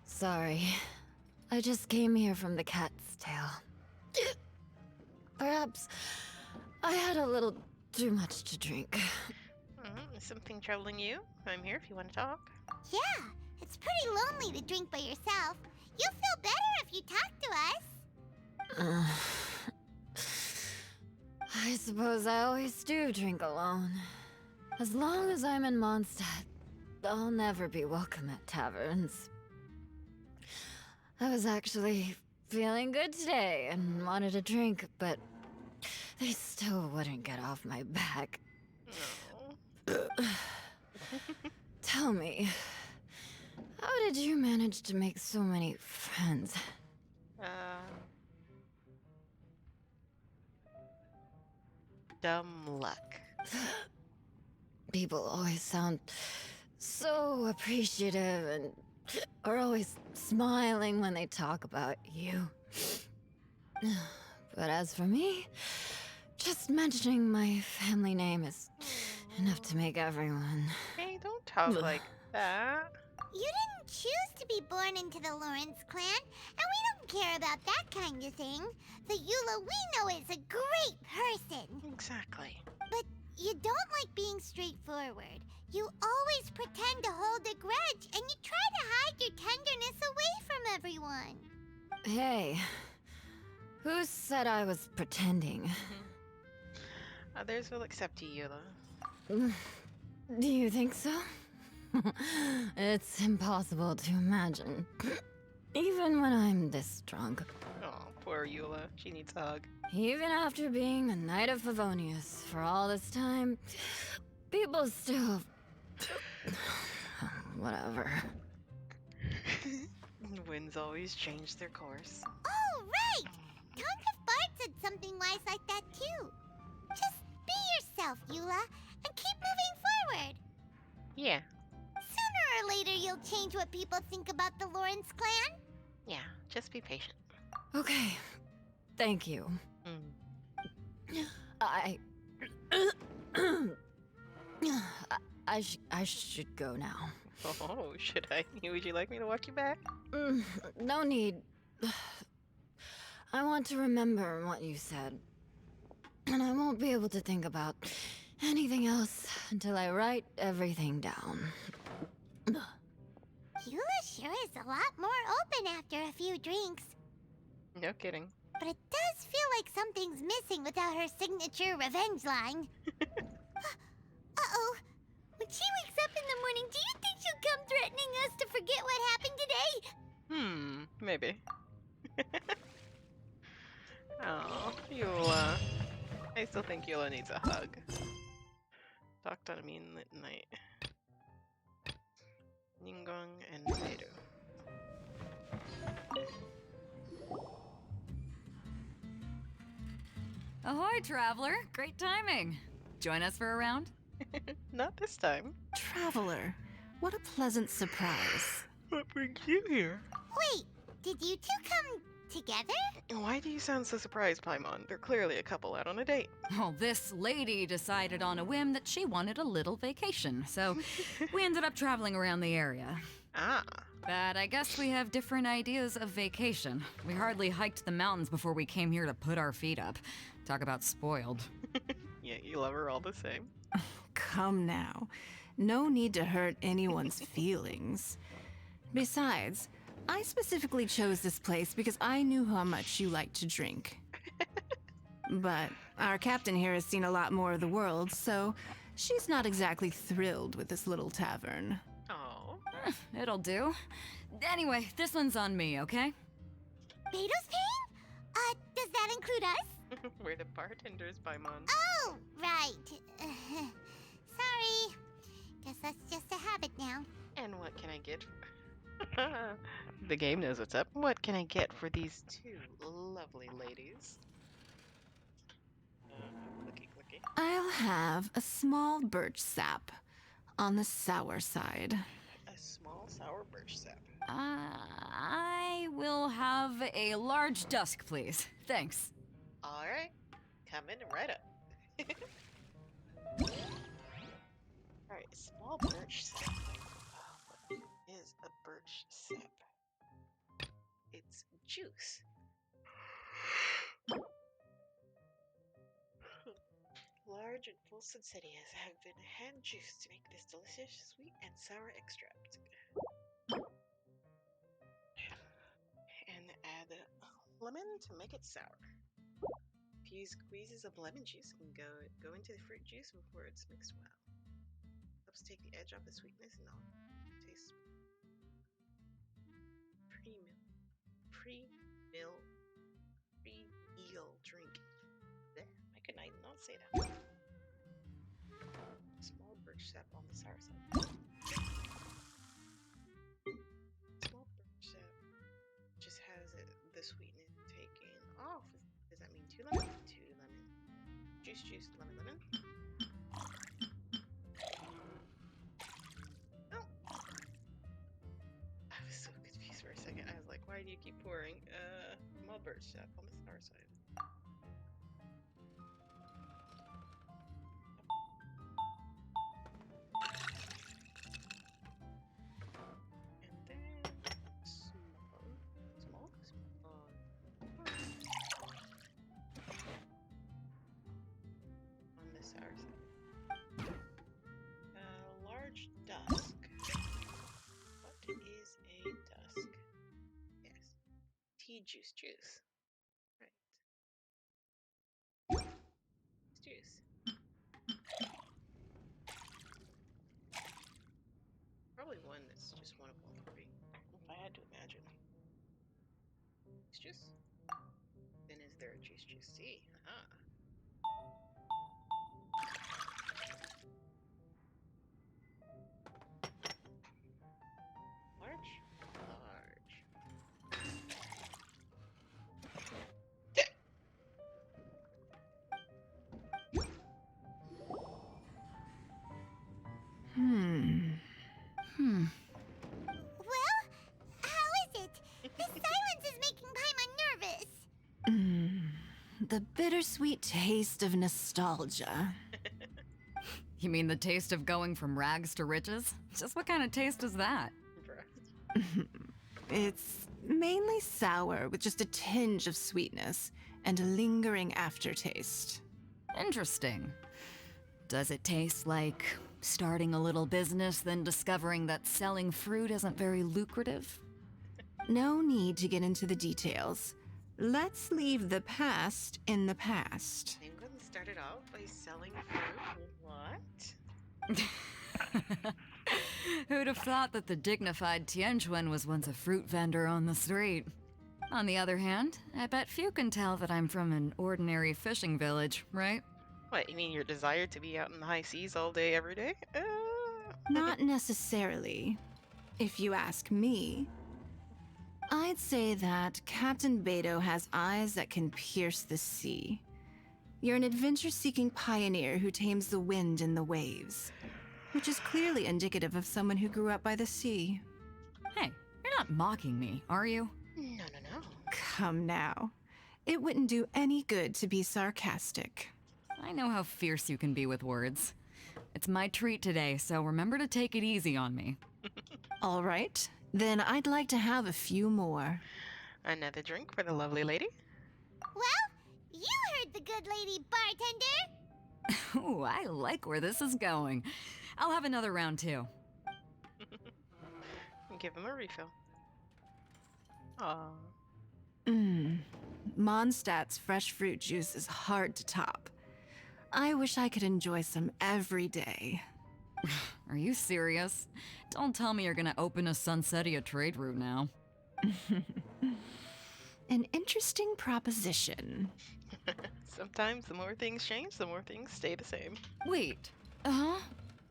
Sorry. I just came here from the cat's tail. Perhaps I had a little too much to drink. Is something troubling you? I'm here if you want to talk. Yeah, it's pretty lonely to drink by yourself. You'll feel better if you talk to us. I suppose I always do drink alone. As long as I'm in Mondstadt, I'll never be welcome at taverns. I was actually feeling good today and wanted a drink, but they still wouldn't get off my back. No. Tell me, how did you manage to make so many friends? Dumb luck. People always sound so appreciative and are always smiling when they talk about you. But as for me, just mentioning my family name is enough to make everyone. Hey, don't talk like that. You didn't choose to be born into the Lawrence clan, and we don't care about that kind of thing. The Eula we know is a great person. Exactly. But you don't like being straightforward. You always pretend to hold a grudge, and you try to hide your tenderness away from everyone. Hey, who said I was pretending? Others will accept you, Eula. Do you think so? It's impossible to imagine. Even when I'm this drunk. Oh, poor Eula. She needs a hug. Even after being a Knight of Favonius for all this time, people still... Whatever. Winds always change their course. Oh, right! Tonka's Bard said something wise like that, too. Just be yourself, Eula, and keep moving forward. Yeah. Sooner or later, you'll change what people think about the Lawrence clan. Yeah, just be patient. Okay, thank you. I should go now. Oh, should I? Would you like me to watch you back? No need. I want to remember what you said. And I won't be able to think about anything else until I write everything down. Eula sure is a lot more open after a few drinks. No kidding. But it does feel like something's missing without her signature revenge line. Uh-oh. When she wakes up in the morning, do you think she'll come threatening us to forget what happened today? Maybe. Oh, Eula. I still think Eula needs a hug. Talked on a mean lit night. Ningong and Nato. Ahoy, traveler! Great timing. Join us for a round? Not this time. Traveler, what a pleasant surprise. What brings you here? Wait, did you two come Together? Why do you sound so surprised, Paimon? They're clearly a couple out on a date. Well, this lady decided on a whim that she wanted a little vacation, so we ended up traveling around the area. Ah. But I guess we have different ideas of vacation. We hardly hiked the mountains before we came here to put our feet up. Talk about spoiled. Yeah, you love her all the same. Come now. No need to hurt anyone's feelings. Besides, I specifically chose this place because I knew how much you like to drink. But our captain here has seen a lot more of the world, so she's not exactly thrilled with this little tavern. Oh. It'll do. Anyway, this one's on me, okay? Beto's paying? Does that include us? We're the bartenders, Paimon. Oh, right. Sorry. Guess that's just a habit now. And what can I get? The game knows what's up. What can I get for these two lovely ladies? Looky. I'll have a small birch sap on the sour side. A small sour birch sap. I will have a large dusk, please. Thanks. All right, coming right up. All right, small birch sap. What is a birch sap? It's juice. Large and full subsidiaries have been hand juiced to make this delicious sweet and sour extract. And add lemon to make it sour. Few squeezes of lemon juice and go into the fruit juice before it's mixed well. Helps take the edge off the sweetness and all. Tastes pre-meal drink. Blech, I could not say that. Small birch sap on the sour side. Small birch sap just has the sweetness taken off. Does that mean 2 lemon? 2 lemon. Juice, lemon. Oh. I was so confused for a second. I was like, why do you keep pouring small birch sap on the sour side? And then small. On the sour side. Large dusk. What is a dusk? Yes. Tea juice. Right. It's juice. Probably one that's just one of all three. If I had to imagine. It's juice. Then is there a juice? See? Aha. Large. Well, how is it? This silence is making Paimon nervous. The bittersweet taste of nostalgia. You mean the taste of going from rags to riches? Just what kind of taste is that? It's mainly sour with just a tinge of sweetness and a lingering aftertaste. Interesting. Does it taste like starting a little business, then discovering that selling fruit isn't very lucrative? No need to get into the details. Let's leave the past in the past. England started out by selling fruit. What? Who'd have thought that the dignified Tianquan was once a fruit vendor on the street? On the other hand, I bet few can tell that I'm from an ordinary fishing village, right? What, you mean your desire to be out in the high seas all day, every day? Not necessarily. If you ask me, I'd say that Captain Beto has eyes that can pierce the sea. You're an adventure-seeking pioneer who tames the wind and the waves, which is clearly indicative of someone who grew up by the sea. Hey, you're not mocking me, are you? No. Come now. It wouldn't do any good to be sarcastic. I know how fierce you can be with words. It's my treat today, so remember to take it easy on me. All right, then I'd like to have a few more. Another drink for the lovely lady. Well, you heard the good lady, bartender. Ooh, I like where this is going. I'll have another round too. Give him a refill. Aww. Mondstadt's fresh fruit juice is hard to top. I wish I could enjoy some every day. Are you serious? Don't tell me you're gonna open a Sunsetia trade route now. An interesting proposition. Sometimes the more things change, the more things stay the same. Wait,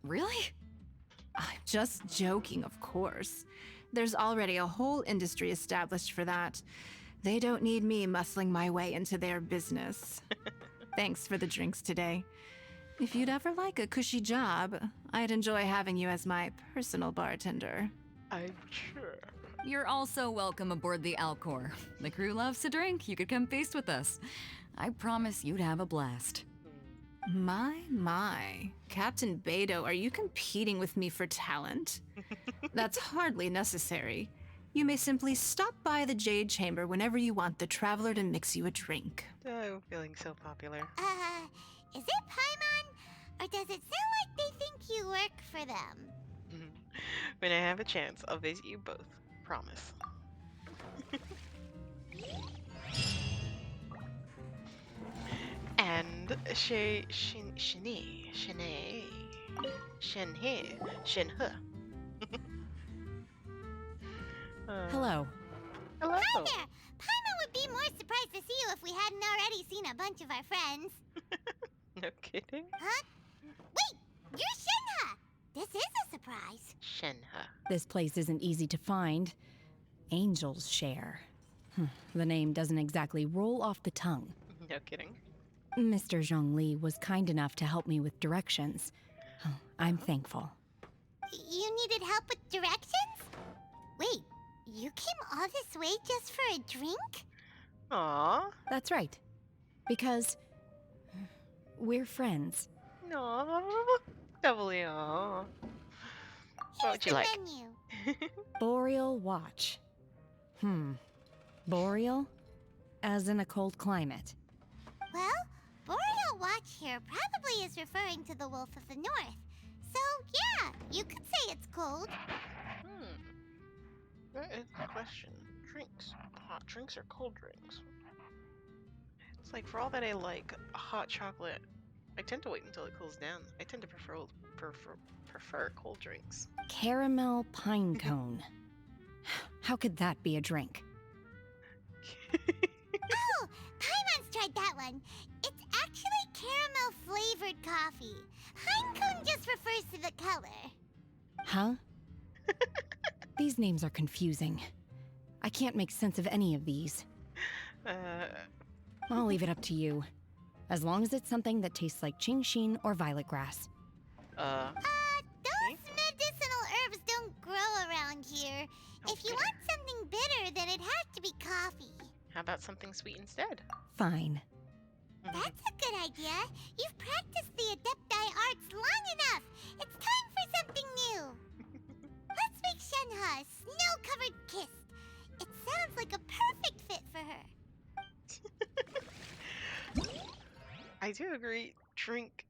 really? I'm just joking, of course. There's already a whole industry established for that. They don't need me muscling my way into their business. Thanks for the drinks today. If you'd ever like a cushy job, I'd enjoy having you as my personal bartender. I'm sure. You're also welcome aboard the Alcor. The crew loves to drink. You could come feast with us. I promise you'd have a blast. My. Captain Beto, are you competing with me for talent? That's hardly necessary. You may simply stop by the Jade Chamber whenever you want the Traveler to mix you a drink. I'm feeling so popular. Is it Paimon? Or does it sound like they think you work for them? When I have a chance, I'll visit you both. Promise. And Shenhe. Hello. Hello. Hi there! Paimon would be more surprised to see you if we hadn't already seen a bunch of our friends. No kidding. Huh? Wait! You're Shenhe! This is a surprise. Shenhe. This place isn't easy to find. Angel's Share. The name doesn't exactly roll off the tongue. No kidding. Mr. Zhongli was kind enough to help me with directions. I'm thankful. You needed help with directions? Wait, you came all this way just for a drink? Aww. That's right. Because we're friends. No. Doubly aw. What would you like? Menu. Boreal Watch. Boreal? As in a cold climate. Well, Boreal Watch here probably is referring to the Wolf of the North. So, yeah, you could say it's cold. That is the question. Drinks. Hot drinks or cold drinks? It's like, for all that I like hot chocolate, I tend to wait until it cools down. I tend to prefer cold drinks. Caramel pine cone. How could that be a drink? Oh, Paimon's tried that one. It's actually caramel-flavored coffee. Pine cone just refers to the color. Huh? These names are confusing. I can't make sense of any of these. I'll leave it up to you. As long as it's something that tastes like Qingxin or violet grass. Those medicinal herbs don't grow around here. If you want something bitter, then it has to be coffee. How about something sweet instead? Fine. That's a good idea. You've practiced the Adepti arts long enough. It's time for something new. Let's make Shenhe a snow-covered kiss. It sounds like a perfect fit for her. I do agree. Drink.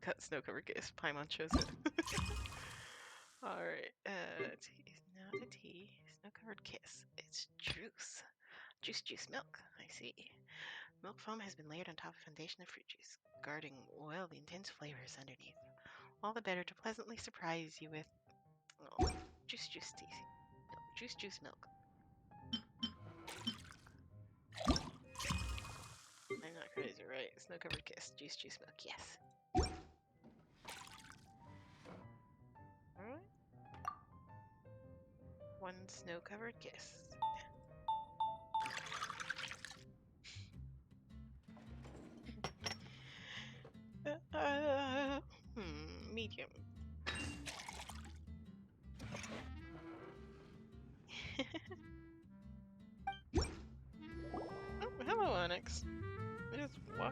Cut snow-covered kiss. Paimon chose it. Alright. Tea is not a tea. Snow-covered kiss. It's juice. Juice milk. I see. Milk foam has been layered on top of a foundation of fruit juice, guarding well the intense flavors underneath. All the better to pleasantly surprise you with juice tea. No, juice milk. I'm not crazy, right? Snow covered kiss. Juice milk, yes. Alright. One snow covered kiss. Medium.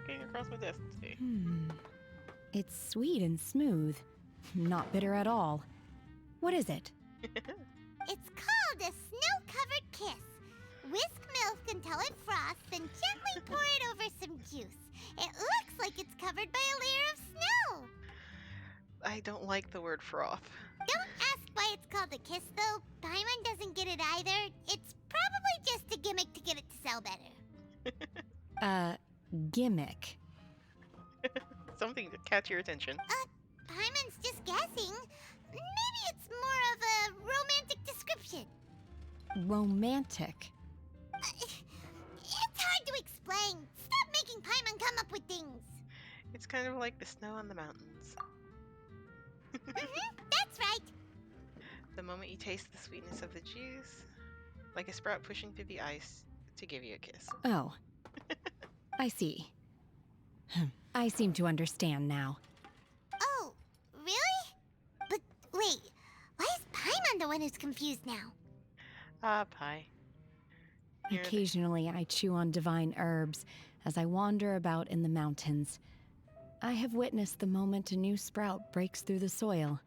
walking across my desk today. It's sweet and smooth. Not bitter at all. What is it? It's called a snow-covered kiss. Whisk milk until it froths, then gently pour it over some juice. It looks like it's covered by a layer of snow. I don't like the word froth. Don't ask why it's called a kiss, though. Paimon doesn't get it either. It's probably just a gimmick to get it to sell better. Gimmick. Something to catch your attention. Paimon's just guessing. Maybe it's more of a romantic description. Romantic. It's hard to explain. Stop making Paimon come up with things. It's kind of like the snow on the mountains. That's right. The moment you taste the sweetness of the juice, like a sprout pushing through the ice to give you a kiss. Oh. I see. I seem to understand now. Oh, really? But wait, why is Paimon the one who's confused now? Pie. You're the- Occasionally, I chew on divine herbs as I wander about in the mountains. I have witnessed the moment a new sprout breaks through the soil.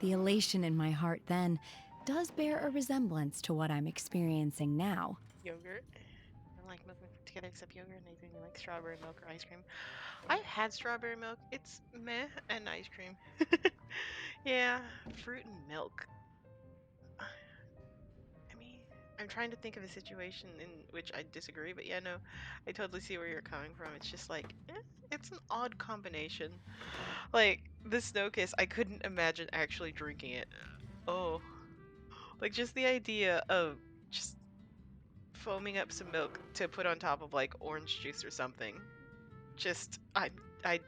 The elation in my heart then does bear a resemblance to what I'm experiencing now. Yogurt. I don't like milk together except yogurt, and I think like strawberry milk or ice cream. I've had strawberry milk. It's meh, and ice cream. Yeah, fruit and milk. I mean, I'm trying to think of a situation in which I disagree, but yeah, no, I totally see where you're coming from. It's just like, it's an odd combination. Like, the snow kiss, I couldn't imagine actually drinking it. Oh, like just the idea of just foaming up some milk to put on top of like orange juice or something. Just, I'd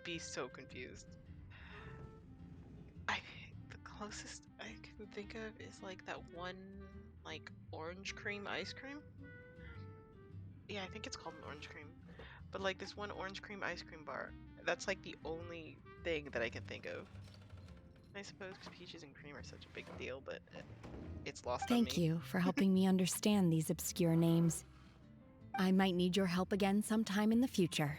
be so confused. The closest I can think of is like that one like orange cream ice cream. Yeah, I think it's called an orange cream. But like this one orange cream ice cream bar. That's like the only thing that I can think of. I suppose because peaches and cream are such a big deal, but it's lost on me. Thank you for helping me understand these obscure names. I might need your help again sometime in the future.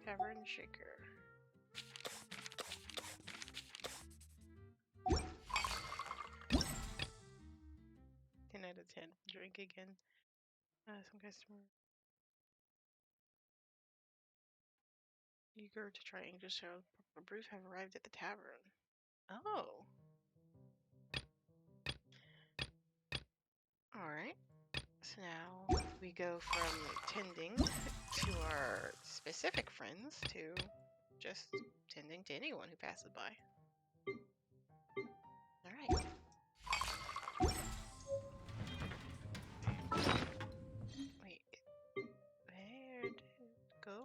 Tavern shaker. Ten out of 10. Drink again. Some customer eager to try English ale. Brews have arrived at the tavern. Oh. Alright. So now we go from tending to our specific friends to just tending to anyone who passes by. Alright. Wait. Where did it go?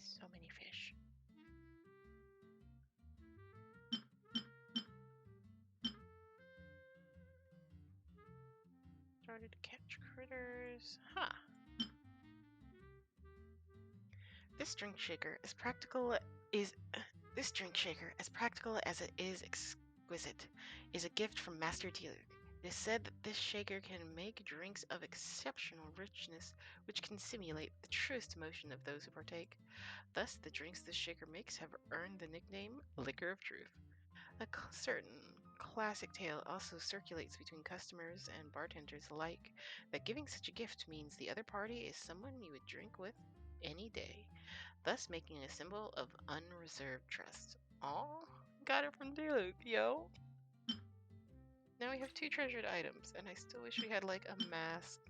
So many fish. Started to catch critters. Huh. This drink shaker, as practical as it is exquisite, is a gift from Master Dealer. It is said that this shaker can make drinks of exceptional richness, which can simulate the truest emotion of those who partake. Thus, the drinks this shaker makes have earned the nickname Liquor of Truth. A certain classic tale also circulates between customers and bartenders alike that giving such a gift means the other party is someone you would drink with any day, thus making a symbol of unreserved trust. Aw, got it from Diluc, yo! Now we have 2 treasured items, and I still wish we had like a mask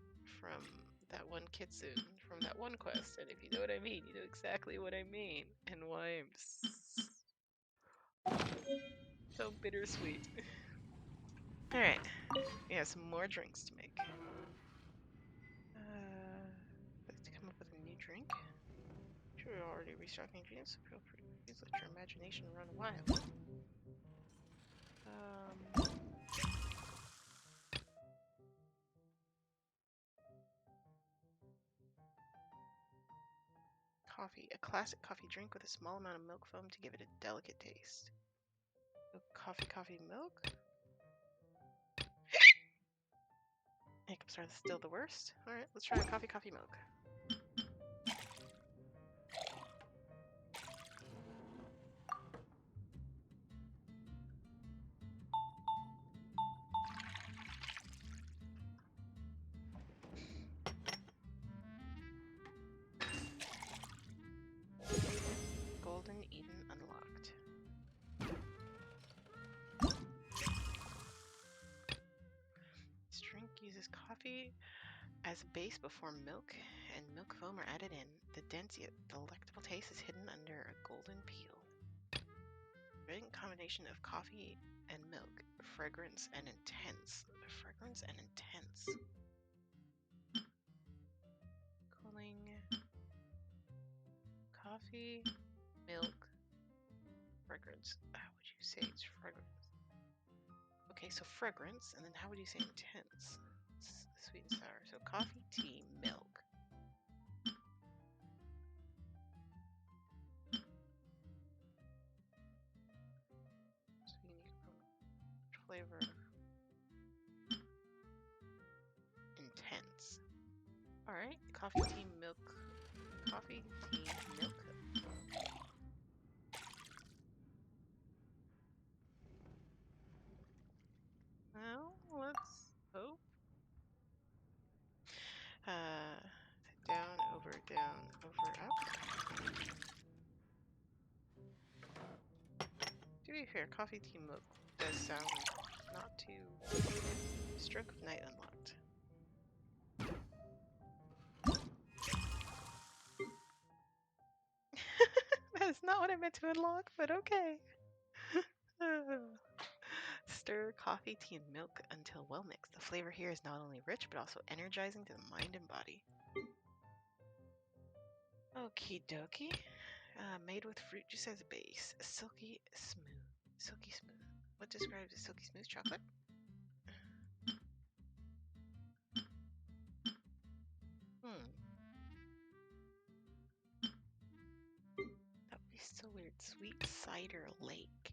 from that one kitsune, from that one quest, and if you know what I mean, you know exactly what I mean, and why I'm So bittersweet. Alright. We have some more drinks to make. Let's come up with a new drink. Sure, we're already restocking ingredients, so feel free to please let your imagination run wild. Coffee. A classic coffee drink with a small amount of milk foam to give it a delicate taste. So coffee, milk? Hiccups are still the worst. Alright, let's try a coffee, milk. Golden Eden unlocked. This drink uses coffee as a base before milk and milk foam are added in. The dense yet delectable taste is hidden under a golden peel. Brilliant combination of coffee and milk, fragrance and intense. Fragrance and intense. Cooling. Coffee, milk, fragrance. How would you say it's fragrance? Okay, so fragrance, and then how would you say intense? Sweet and sour. So coffee, tea, milk. So unique flavor. Intense. Alright, coffee, tea, milk. Coffee, tea, milk. Well, let's hope. Down, over, up. To be fair, coffee, tea, milk does sound not too... Stroke of Night unlocked. That is not what I meant to unlock, but okay. Stir coffee, tea, and milk until well mixed. The flavor here is not only rich, but also energizing to the mind and body. Okie dokie. Made with fruit juice as a base. Silky smooth. Silky smooth. What describes a silky smooth chocolate? That would be so weird. Sweet cider lake.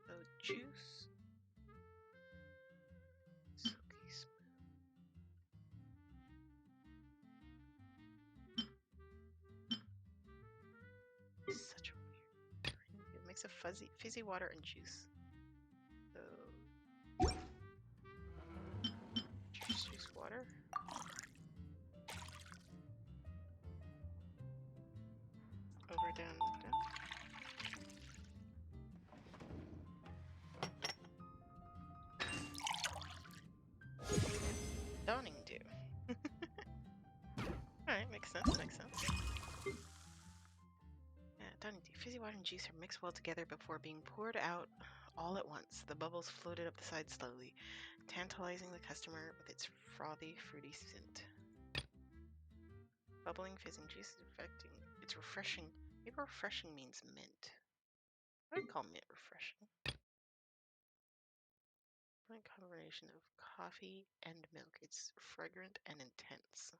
So juice. Silky smooth. Such a weird drink. It makes a fizzy water and juice. So juice water. Over, down. Dawning dew. Alright, makes sense. Yeah, dawning dew. Fizzy water and juice are mixed well together before being poured out all at once. The bubbles floated up the side slowly, tantalizing the customer with its frothy, fruity scent. Bubbling, fizzing juice is affecting. It's refreshing. Maybe refreshing means mint. I would call mint refreshing. Brilliant combination of coffee and milk. It's fragrant and intense.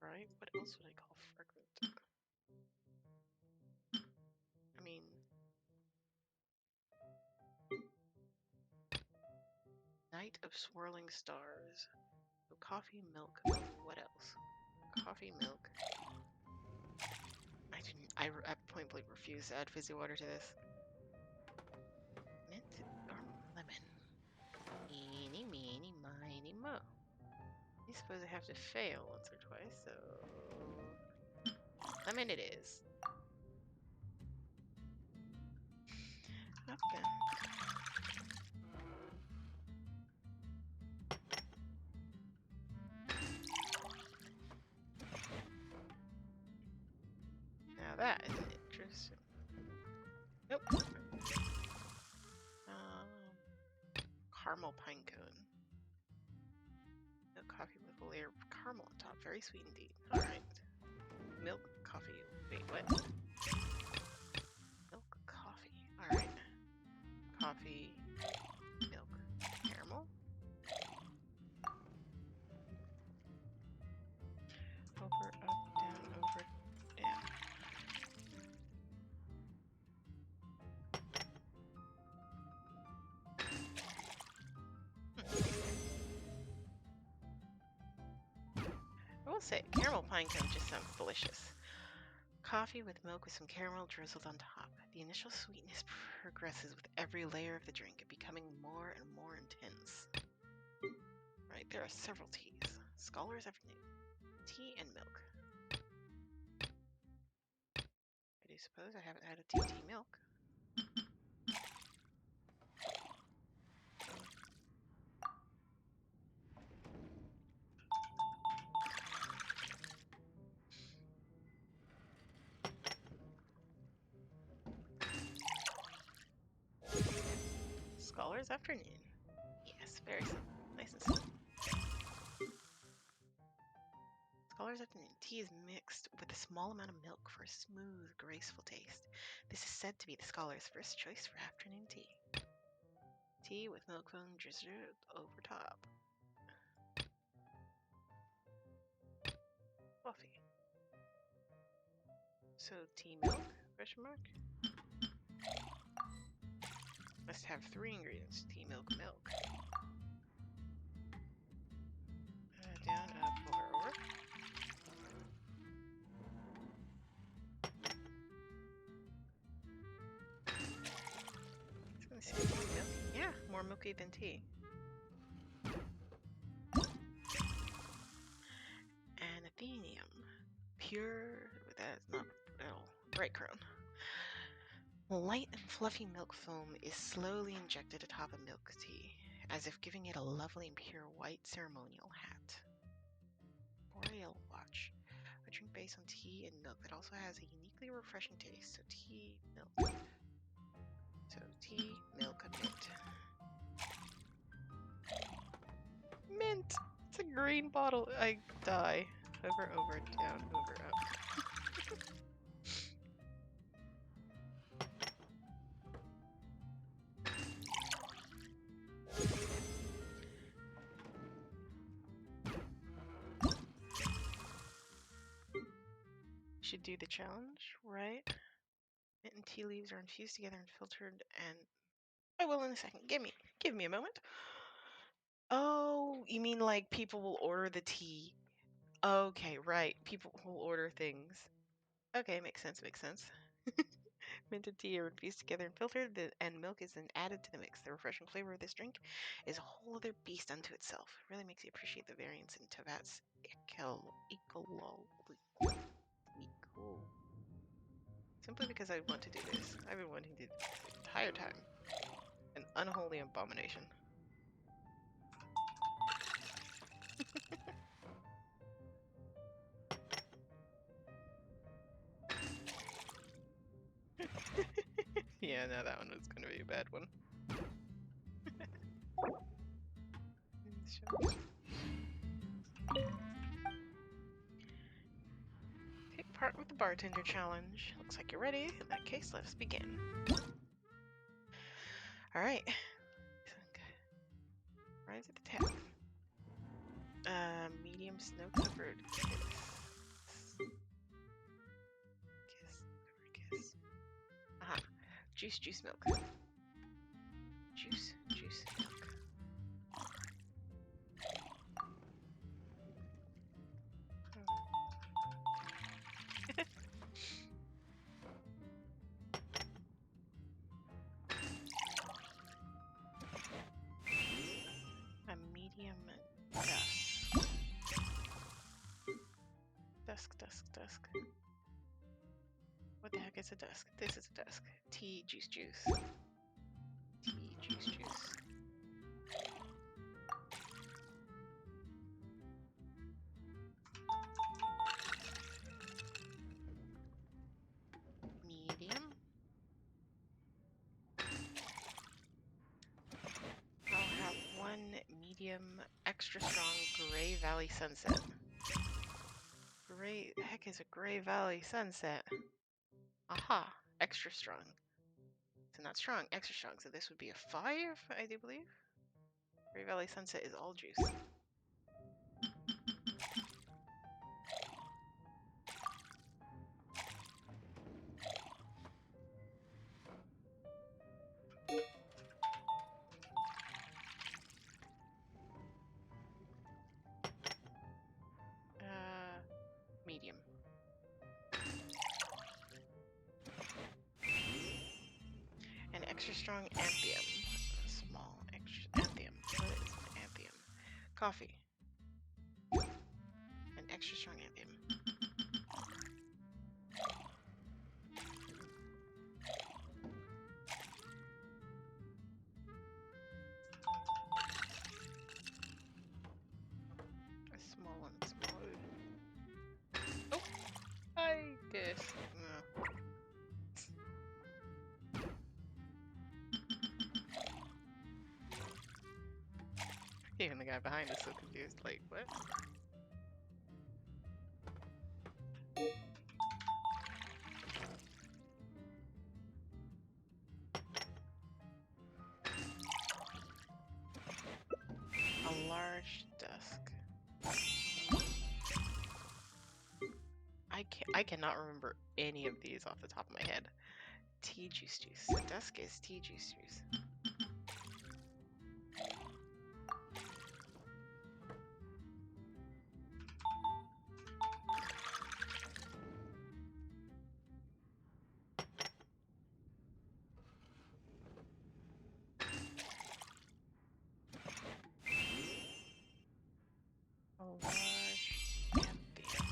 Right? What else would I call fragrant? I mean... Night of swirling stars. So coffee, milk, what else? Coffee, milk. I point blank refuse to add fizzy water to this. Mint or lemon? Eeny, meeny, miny, mo. I suppose I have to fail once or twice, so... Lemon it is. Okay. Now that is interesting. caramel pine cone. Milk coffee with a layer of caramel on top. Very sweet indeed. Alright. Milk coffee. Wait, what? Milk coffee. Alright. Coffee. Milk. Caramel. Over, up, down, over, down. I will say, caramel pine cone just sounds delicious. Coffee with milk with some caramel drizzled on top. The initial sweetness progresses with every layer of the drink, becoming more and more intense. Right, there are several teas. Scholar's afternoon. Tea and milk. I do suppose I haven't had a tea milk. Scholar's afternoon. Yes, very simple. Nice and simple. Scholar's afternoon. Tea is mixed with a small amount of milk for a smooth, graceful taste. This is said to be the scholar's first choice for afternoon tea. Tea with milk foam drizzled over top. Coffee. So tea milk? Question mark. Must have 3 ingredients. Tea, milk, milk. Down, up, over. It's gonna say more milky. Yeah, more milky than tea. Anathenium. Pure, that is not at all. Bright crown. Light and fluffy milk foam is slowly injected atop a milk tea, as if giving it a lovely and pure white ceremonial hat. Boreal watch. A drink based on tea and milk that also has a uniquely refreshing taste. So tea, milk. So tea, milk, mint. Mint! It's a green bottle. I die. Over, down, over, up. Should do the challenge, right? Mint and tea leaves are infused together and filtered, and I will in a second. Give me a moment. Oh, you mean like people will order the tea? Okay, right. People will order things. Okay, makes sense. Mint and tea are infused together and filtered, and milk is then added to the mix. The refreshing flavor of this drink is a whole other beast unto itself. It really makes you appreciate the variance in Tevat's Simply because I want to do this. I've been wanting to do this the entire time. An unholy abomination. Yeah, no, that one was going to be a bad one. Take part with the bartender challenge. Looks like you're ready. In that case, let's begin. Alright. Rise at the tap. Medium snow-covered kiss. Kiss. Aha. Juice, milk. Juice, milk. A medium dusk. What the heck is a dusk? This is a dusk. Tea, juice. Tea, juice. Medium. I'll have Ampium Extra Strong Gray Valley Sunset. The heck is a Gray Valley Sunset? Aha, extra strong. So not strong, extra strong. So this would be a 5, I do believe. Gray Valley Sunset is all juice. Medium. An extra strong Ampium. Small extra Ampium. What is an Ampium? Coffee. An extra strong Ampium. A small one. Small. Oh! I guess. No. Even the guy behind is so confused. Like, what? A large dusk. I cannot remember any of these off the top of my head. Tea juice. So dusk is tea juice. A large Ampium.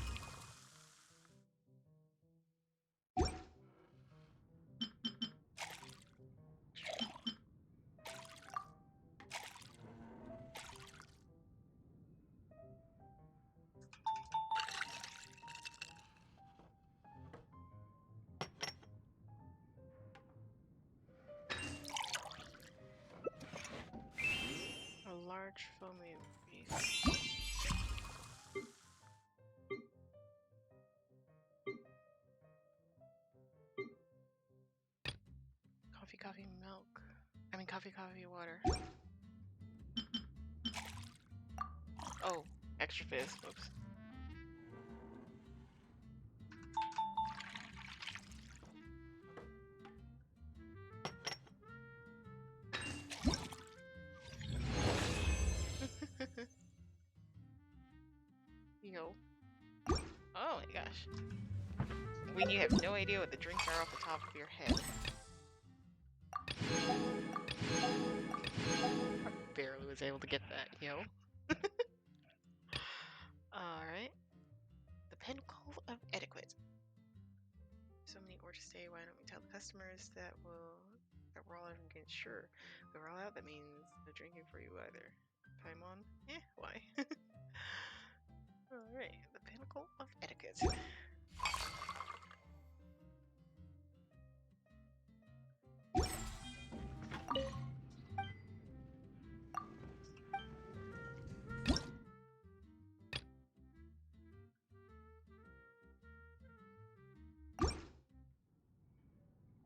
A large foamy piece. Coffee milk. I mean coffee water. Oh, extra fizz. Oops. Yo. Oh my gosh. When you have no idea what the drinks are off the top of your head. I barely was able to get that, yo. Alright. The pinnacle of etiquette. So many orders today, why don't we tell the customers that we're all having good? Sure. If we're all out, that means no drinking for you either. Paimon? Why? Alright, the pinnacle of etiquette.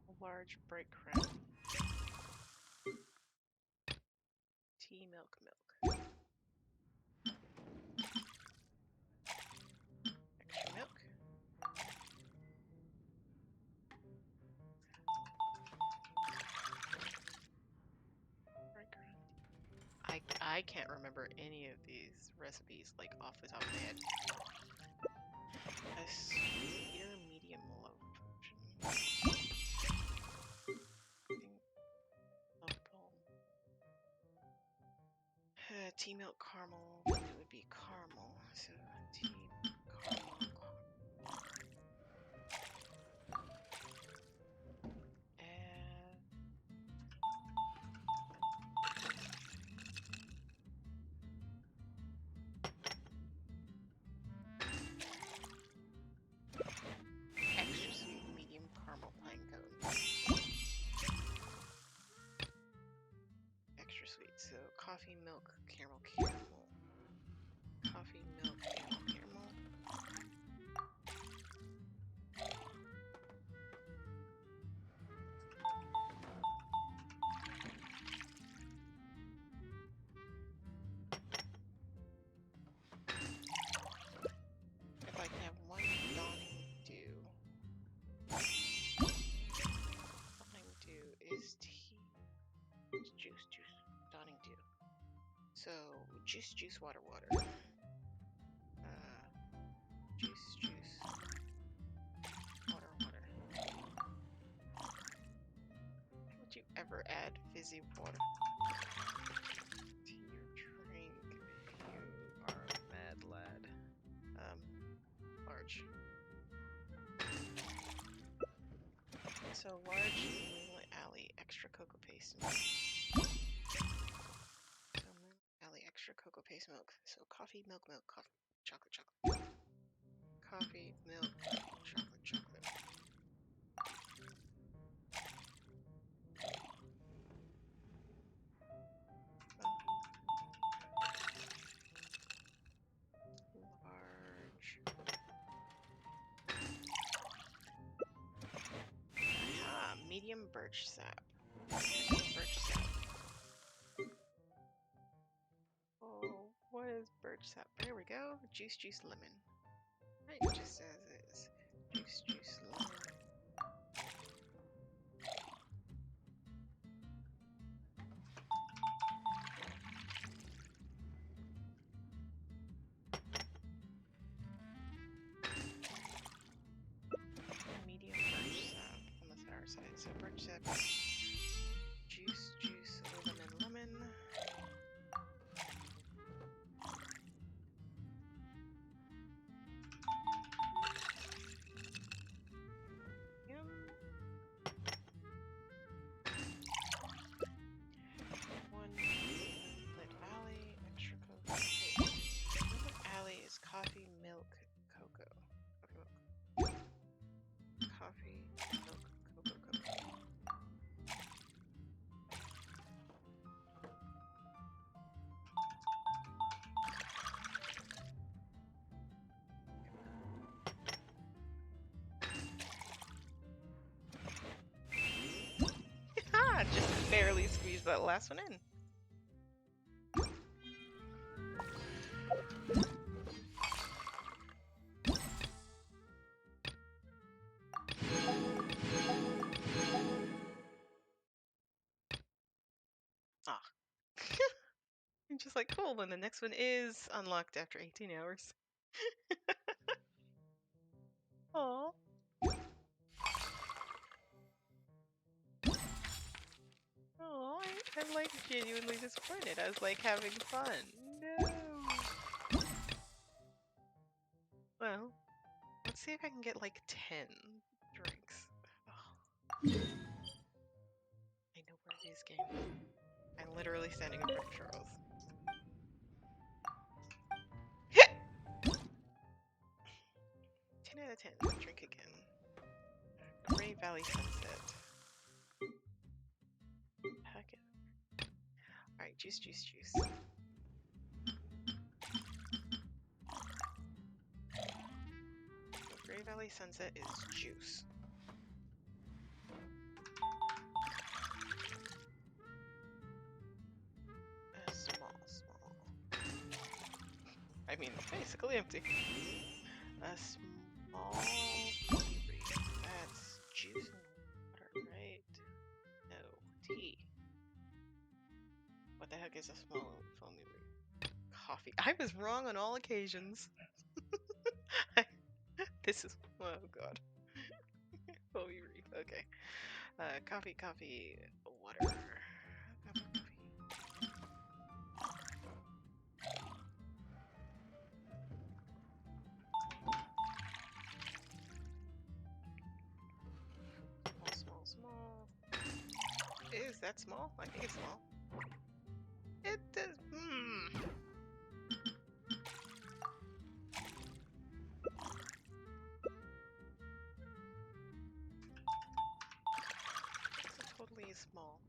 A large breadcrumb. Tea milk. Extra milk. I can't remember any of these recipes like off the top of my head. A sweeter medium loaf. Tea milk caramel, then it would be caramel. So tea caramel. Extra sweet medium caramel pine cone. Extra sweet, so coffee milk caramel caramel. Coffee, milk, caramel, caramel. If I can have one dawning dew. Dawning dew is tea. It's juice, juice. Dawning dew. So, juice, juice, water, water. Juice, juice. Water, water. Would you ever add fizzy water to your drink? You are a mad lad. Large. So large Moonlit Alley extra cocoa paste milk. So Moonlit Alley extra cocoa paste milk. So coffee, milk, milk, coffee, chocolate, chocolate. Coffee, milk, chocolate, chocolate. Large. Ah, medium birch sap. Birch sap. Oh, what is birch sap? There we go. Juice, juice, lemon. Right, just as is. Juice, juice, lemon. Medium birch sap on the sour side. So birch sap is juice, juice, lemon, lemon. Yum. One Moonlit Alley, extra cocoa. Moonlit Alley is coffee, milk, cocoa. Coffee, milk, cocoa, cocoa. Ah, just barely squeezed that last one in. Ah. I'm just like, cool, and the next one is unlocked after 18 hours. Aww. Oh, I'm like genuinely disappointed. I was like having fun. No. Well, let's see if I can get like 10 drinks. Oh. I know where it is, game. I'm literally standing in front of Charles. 10 out of 10. Drink again. Gray Valley Sunset. Heck it. Alright, juice, juice, juice. So Gray Valley Sunset is juice. Small, small. I mean, it's basically empty. A small foamy reed. That's juice and water, right? No, tea. What the heck is a small foamy reed? Coffee. I was wrong on all occasions. This is, oh god. Foamy reed, okay. Coffee, coffee, water. Coffee, coffee. Small, small, small. Is that small? I think it's small. It does. It's totally small.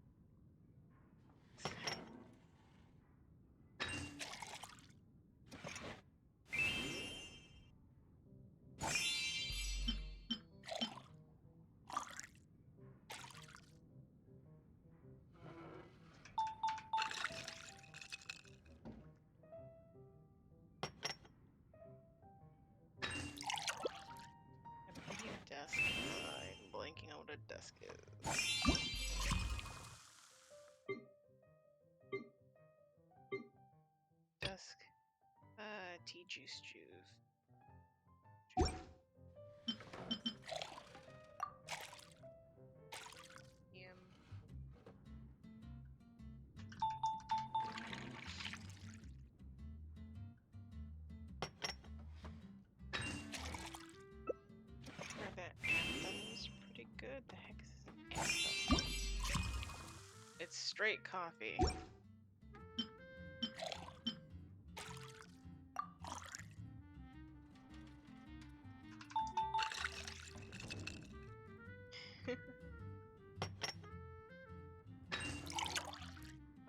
dusk is. Dusk. Tea juice juice. Yum. That anthem's pretty good. The heck is an anthem? It's straight coffee.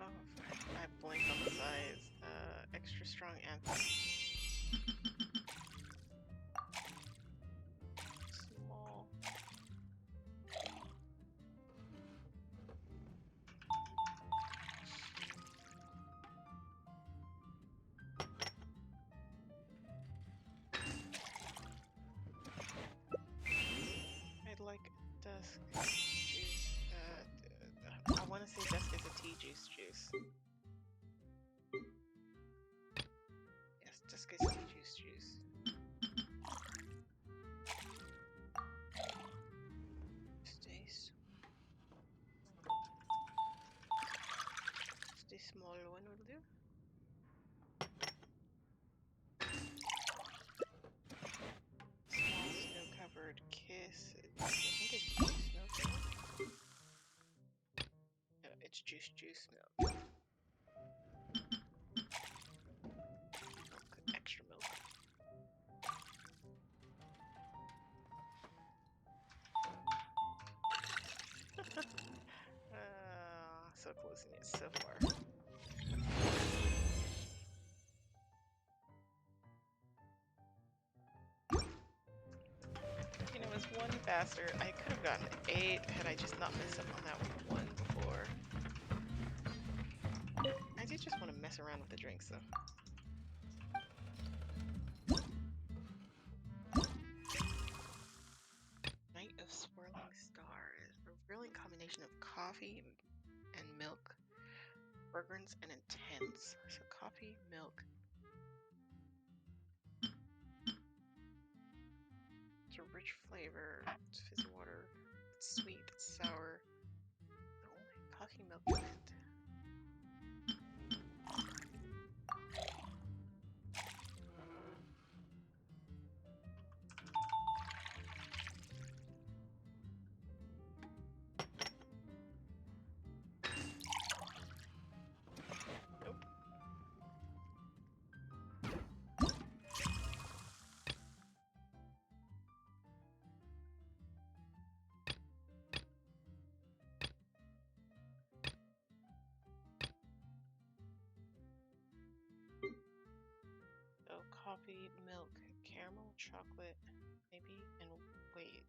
Oh, I blinked on the size. Extra strong anthem. Small. I'd like dusk juice. I want to say dusk is a tea juice. Yes, dusk is tea juice. Stay small one will do. Small snow-covered kiss. I think it's juice milk. No, it's juice milk. Extra milk. So close and yet so far. You know, as one faster, I could have gotten 8 had I just not messed up on that one before. I did just want to mess around with the drinks though. Night of Swirling Stars. A brilliant combination of coffee and milk, fragrance and intense. So coffee, milk. It's a rich flavor. It's fizzy water. It's sweet. It's sour. Oh, coffee milk blend. So coffee, milk, caramel, chocolate, maybe, and wait.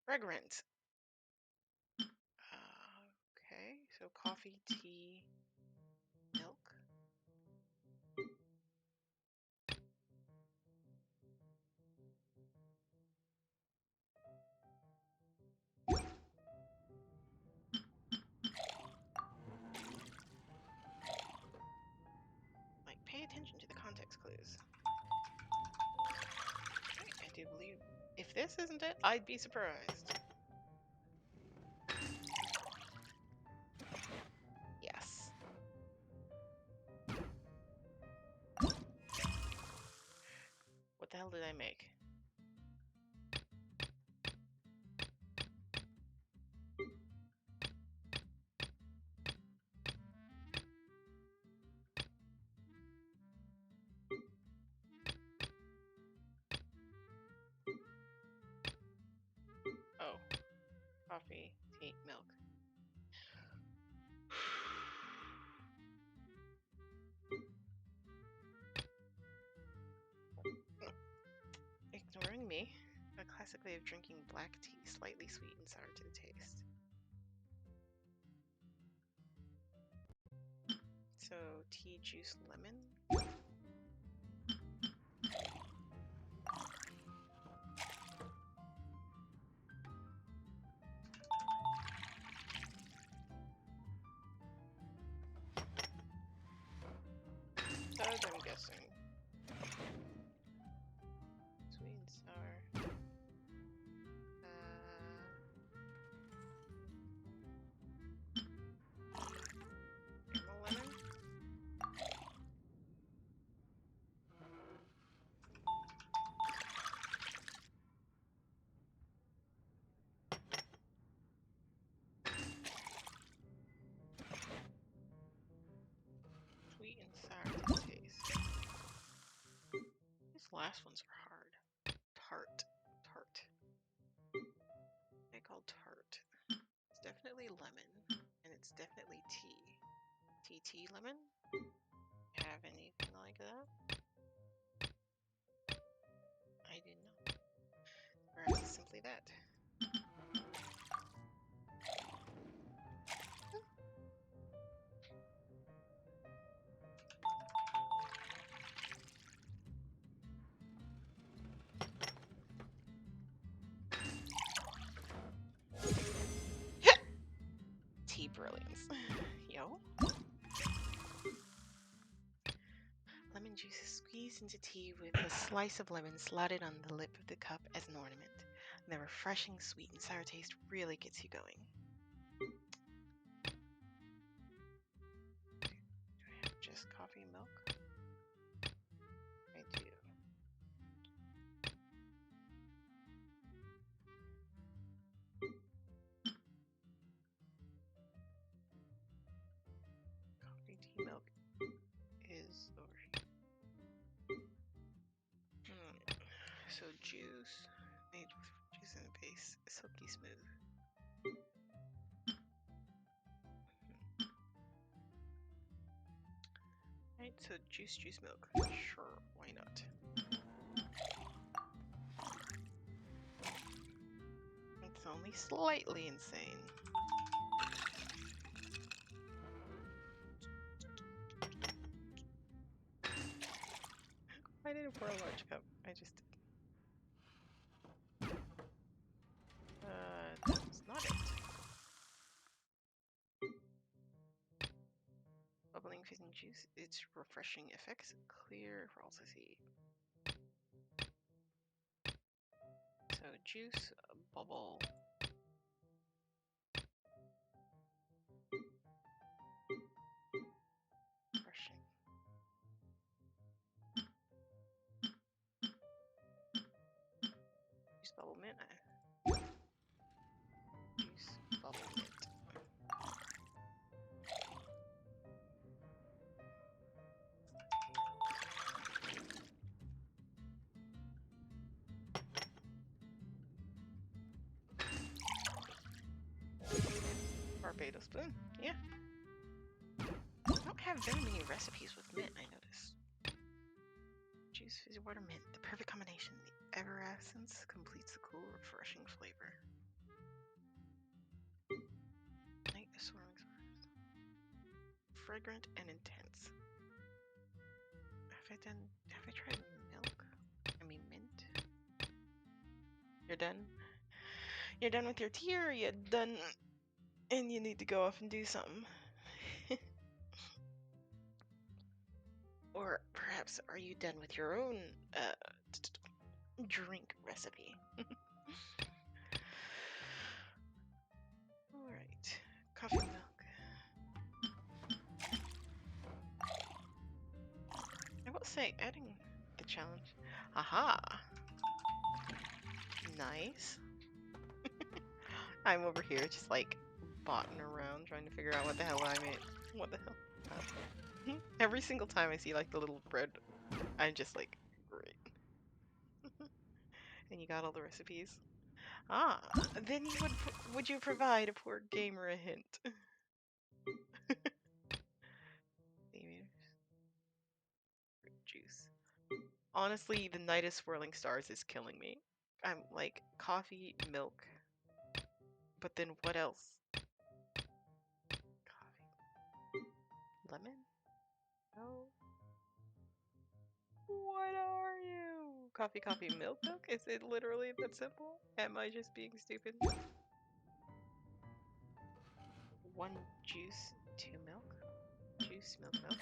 Fragrant. Okay, so coffee, tea, milk. Like, pay attention to the context clues. Okay, I do believe if this isn't it, I'd be surprised. Yes. What the hell did I make? Oh, coffee, tea, milk. Ignoring me. A classic way of drinking black tea, slightly sweet and sour to the taste. So, tea, juice, lemon. last ones are hard. Tart. They call tart. It's definitely lemon, and it's definitely tea. Tea lemon? Have anything like that? I didn't know. Perhaps it's simply that. Tea brilliance. Yo. Lemon juice is squeezed into tea with a slice of lemon slotted on the lip of the cup as an ornament. The refreshing sweet and sour taste really gets you going. Do I have just coffee and milk? I do. Coffee, tea, milk is over here. So juice made with juice in the base, silky smooth. Right, so juice, milk. Sure, why not? It's only slightly insane. I didn't pour a large cup. I just did. That's not it. Bubbling fizzing juice. Its refreshing effects clear for all to see. So juice, bubble. Refreshing. Juice bubble mint. Juice bubble mint. Barbados spoon. Yeah. I don't have very many recipes with mint, I noticed. Juice, fizzy water, mint. The perfect combination. The ever essence completes the cool, refreshing flavor. Night swarming stars. Fragrant and intense. Have I tried milk? I mean mint. You're done? You're done with your tea, or are you done and you need to go off and do something? Or perhaps are you done with your own drink recipe? Alright. Coffee and milk. I will say, adding the challenge. Aha! Nice. I'm over here just like botting around trying to figure out what the hell I made. What the hell? Every single time I see like the little bread, I'm just like, great. And you got all the recipes? Ah, then you would you provide a poor gamer a hint? Fruit juice. Honestly, the night of swirling stars is killing me. I'm like, coffee, milk. But then what else? Coffee. Lemon? No. What are you? Coffee, milk? Is it literally that simple? Am I just being stupid? 1 juice, 2 milk? Juice, milk.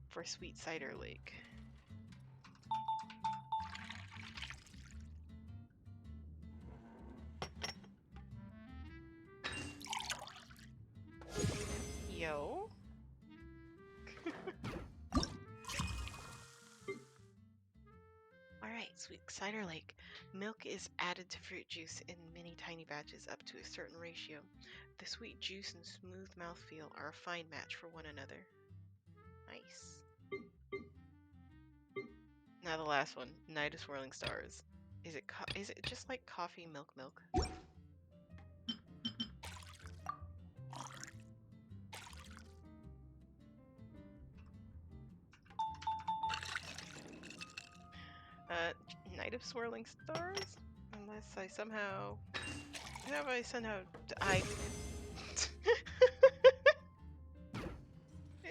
For sweet cider lake. Yo. Alright, sweet cider lake. Milk is added to fruit juice in many tiny batches up to a certain ratio. The sweet juice and smooth mouthfeel are a fine match for one another. Nice. Now the last one, Night of Swirling Stars. Is it just like coffee, milk? Night of Swirling Stars? Unless I somehow... Have I somehow...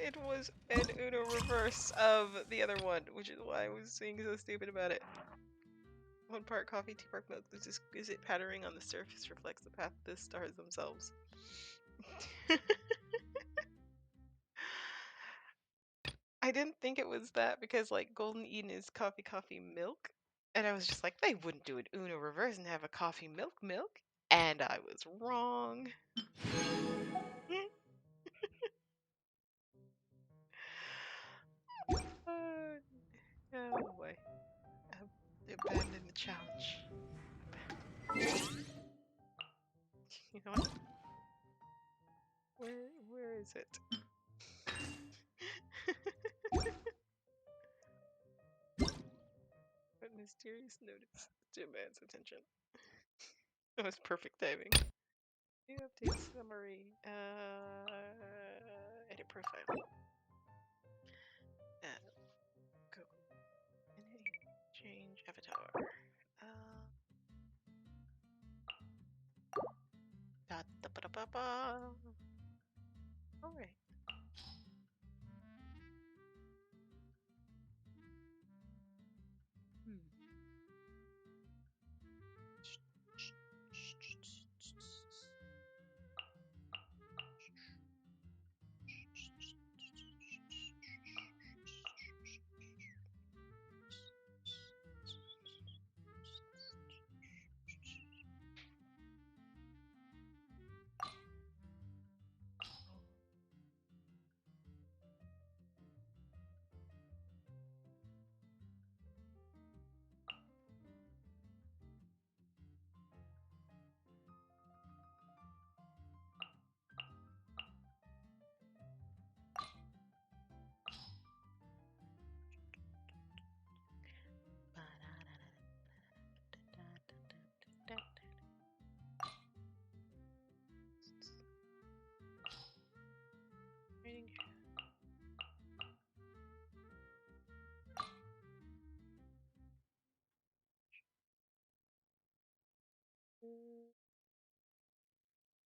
It was an Uno reverse of the other one, which is why I was being so stupid about it. 1 part coffee, 2 part milk. Is it pattering on the surface reflects the path of the stars themselves? I didn't think it was that because, like, Golden Eden is coffee, milk. And I was just like, they wouldn't do an Uno reverse and have a coffee, milk. And I was wrong. Oh boy. Abandon the challenge. You know what? Where is it? What mysterious notice demands attention. That was perfect timing. New update summary. Edit profile. Go. Change avatar. Alright.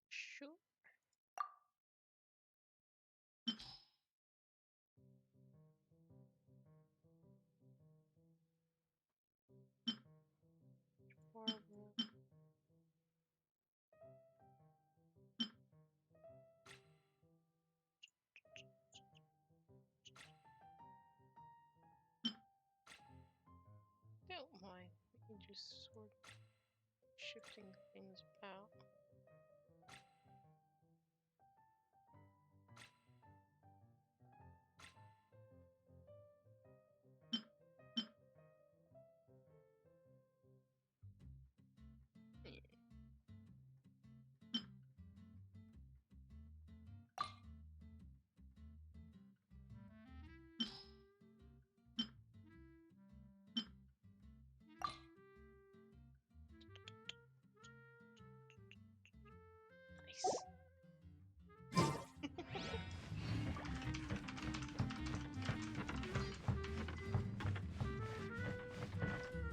Sure. Horrible. Don't mind. We can just sort shifting things about.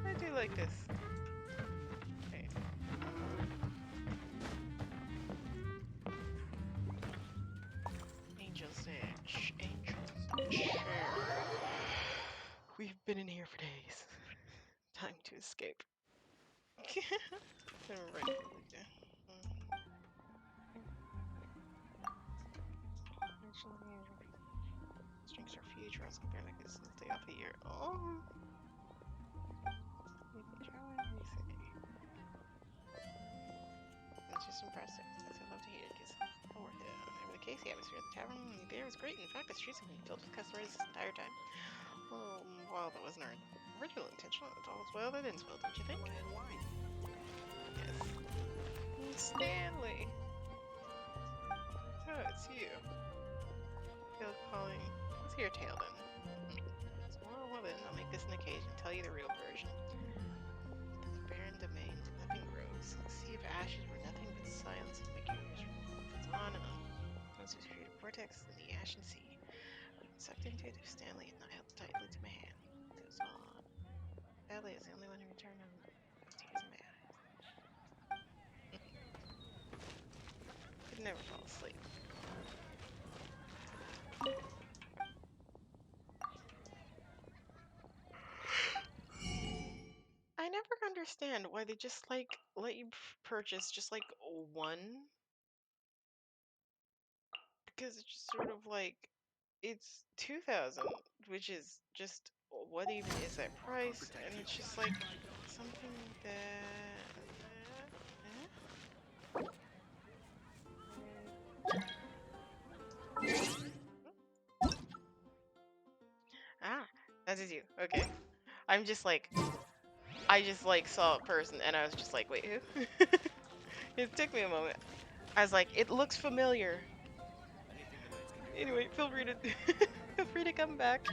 I do like this. Okay. Angel's Edge. Angel's Edge. We've been in here for days. Time to escape. Right. Strengths are future as compared to this day off a year. Oh. It's just impressive. I'd love to hear it because it's worth it. In the case, the atmosphere at the tavern and the beer was great. In fact, the streets have been filled with customers this entire time. Well, while that wasn't our original intention, it's all well that ends well, don't you think? Yes. Stanley! Oh, it's you. Still calling. Let's hear your tale then. Well then, I'll make this an occasion. Tell you the real version. The barren domain, nothing grows. The sea of ashes where nothing but silence and make you miserable. It's on and on. Once was created vortex in the ashen sea. I've been sucked into it if Stanley had not held tightly to my hand. It goes on. Sadly, is the only one who returned home with tears in my eyes. Could never fall asleep. I never understand why they just like let you purchase just like one, because it's just sort of like it's 2,000, which is just what even is that price? And it's just like something that ah, that is you. Okay, I'm just like I just like saw a person and I was just like, wait, who? It took me a moment. I was like, it looks familiar. Anyway, feel free to feel free to come back.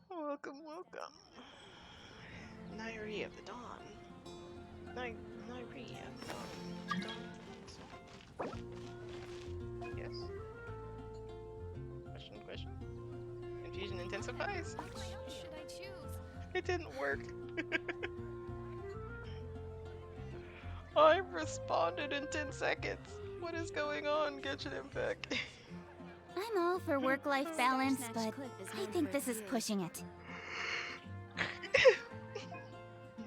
Welcome, welcome. Nairi of the Dawn. Nairi of the Dawn. Yes? Question? Confusion intensifies. Which should I choose? It didn't work. I responded in 10 seconds. What is going on, Genshin Impact? I'm all for work-life balance, but I think this is pushing it.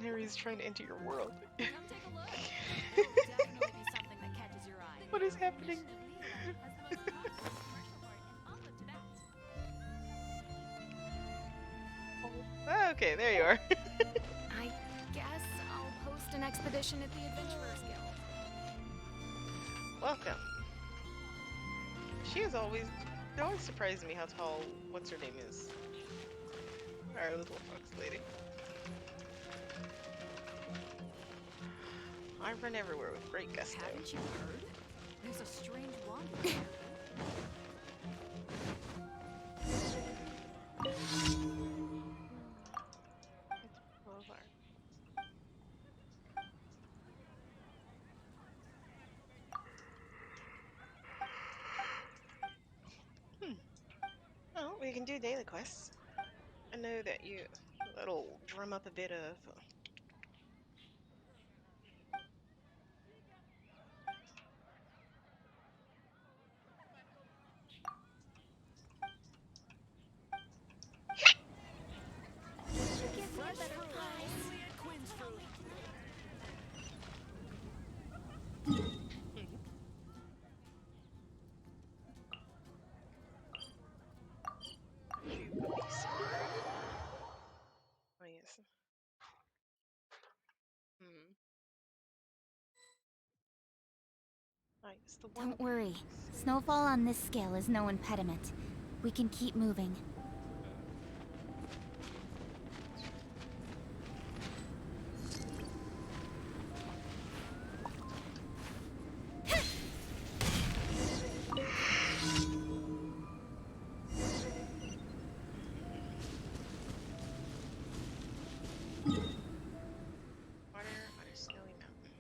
Nairi's trying to enter your world. Come take a look. It'll definitely be something that catches your eye. What is happening? Oh, okay, there you are. I guess I'll host an expedition at the Adventurers Guild. Welcome. It always surprises me how tall, what's her name is. Our little fox lady. I run everywhere with great gusto. Haven't you heard? There's a strange wanderer. Well, we can do daily quests. I know that'll drum up a bit of oh yes. Ah, yes, the one Don't worry. Snowfall on this scale is no impediment. We can keep moving. on a snowy mountain.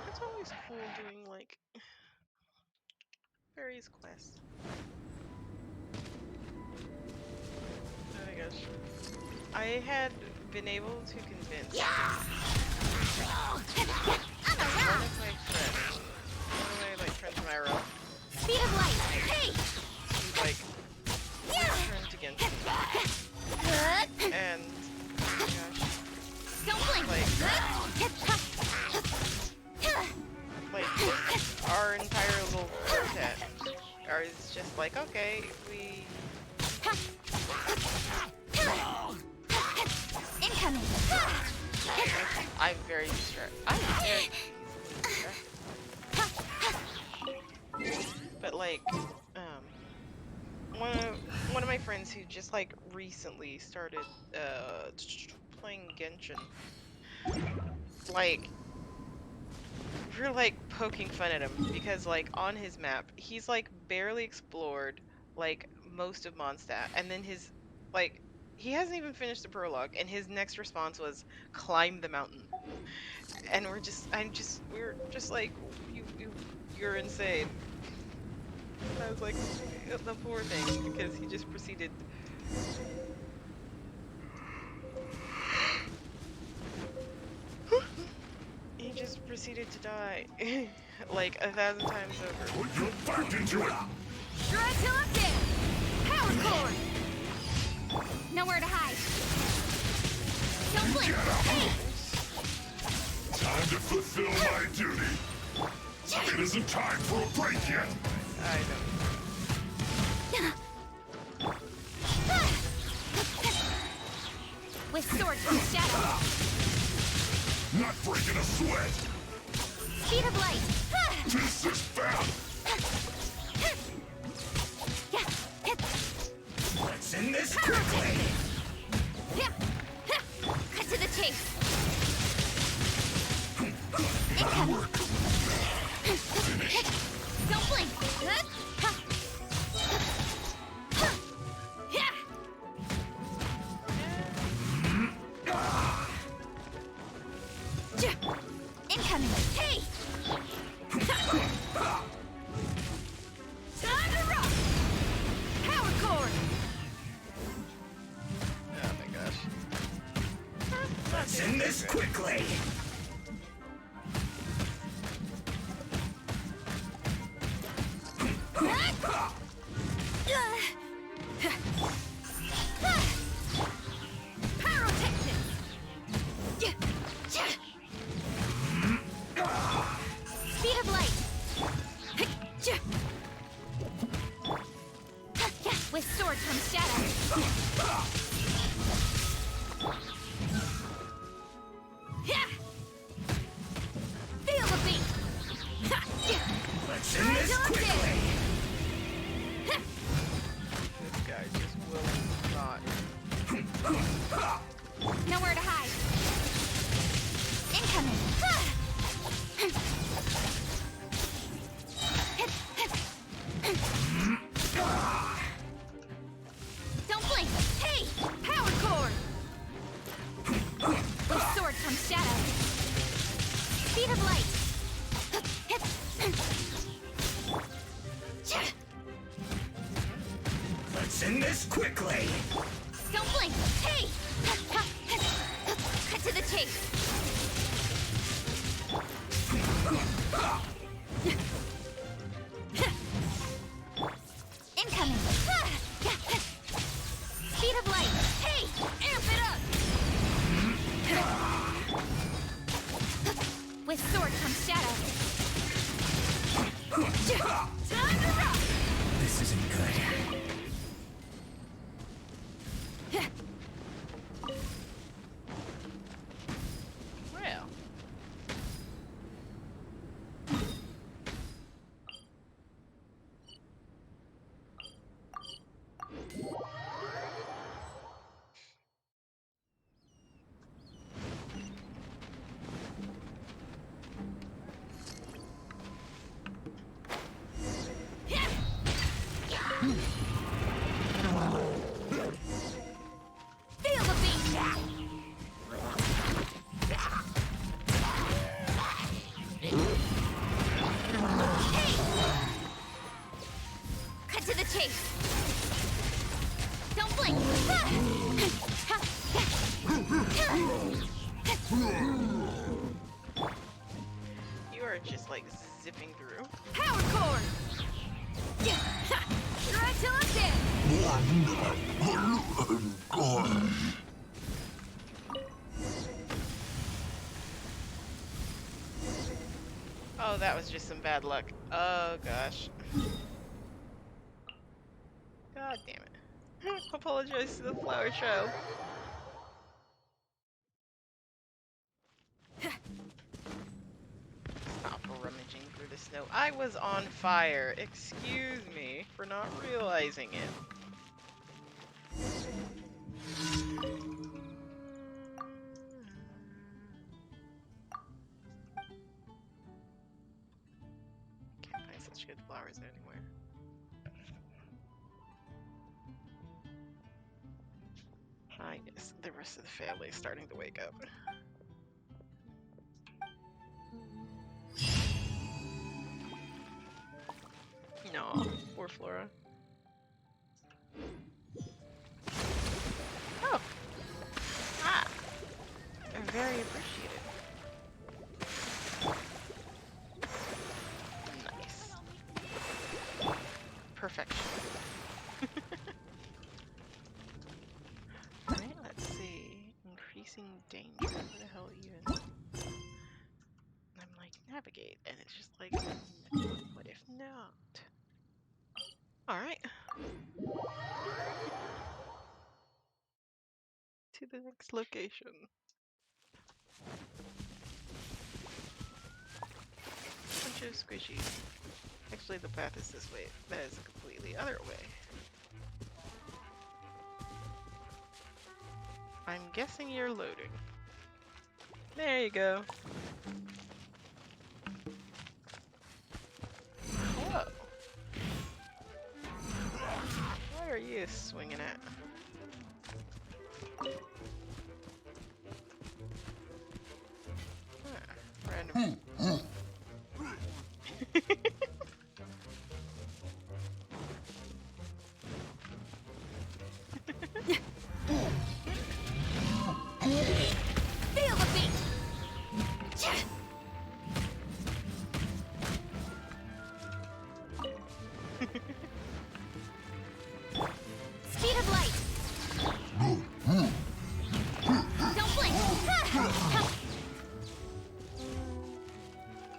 It's always cool doing like various quests. Oh my gosh. I had been able to convince one of my friends from IRL. Speed of light! Hey! Like turned to Genshin. And oh my gosh. Don't blink! Like our entire little quartet is just like, okay, we Incoming! I'm very distracted. I'm very easily distracted. But like, one of my friends who just like recently started playing Genshin, like we're like poking fun at him because like on his map, he's like barely explored like most of Mondstadt, and then his like he hasn't even finished the prologue, and his next response was climb the mountain. And we're just like you're insane. I was like, the poor thing, because he just proceeded. He just proceeded to die like 1,000 times over. Put your back into it! Try till I'm dead! Power cord! Nowhere to hide. Don't blink! Hey! Time to fulfill my duty. It isn't time for a break yet. I know. With sword from shadow. Not breaking a sweat. Speed of light. This is bad. Let's end this quickly. Cut to the chase. Work. Don't blink. Incoming. Hey! Time to rock! Power cord! Oh my gosh. Let's end this quickly. Pyrotechnics! Speed of light! With sword comes shadow. Feel the beat! Let's end this quickly. This guy just will not. Nowhere to hide. Incoming. Don't blink. Hey, power cord. With sword comes shadow. Speed of light. Let's end this quickly. Don't blink. Hey. Cut to the chase. Incoming. Speed of light. Hey, amp it up. With sword comes shadow. Time to rock. This isn't good. Well. Feel the beat. Hey! Cut to the chase. Don't blink. You are just like zipping through. Power cord. Try till I'm dead. Oh, that was just some bad luck. Oh gosh. God damn it. Apologize to the flower child. Stop rummaging through the snow. I was on fire. Excuse me for not realizing it. such good flowers anywhere. I guess the rest of the family is starting to wake up. No, poor Flora. Oh! Ah! Very appreciated. Nice. Perfection. Alright, let's see. Increasing danger. What the hell even? I'm like, navigate, and it's just like, no, what if not? Alright. To the next location. Bunch of squishies. Actually, the path is this way. That is a completely other way. I'm guessing you're loading. There you go. Whoa. What are you swinging at? Huh, random. Feel the beat! Speed of light! Don't blink!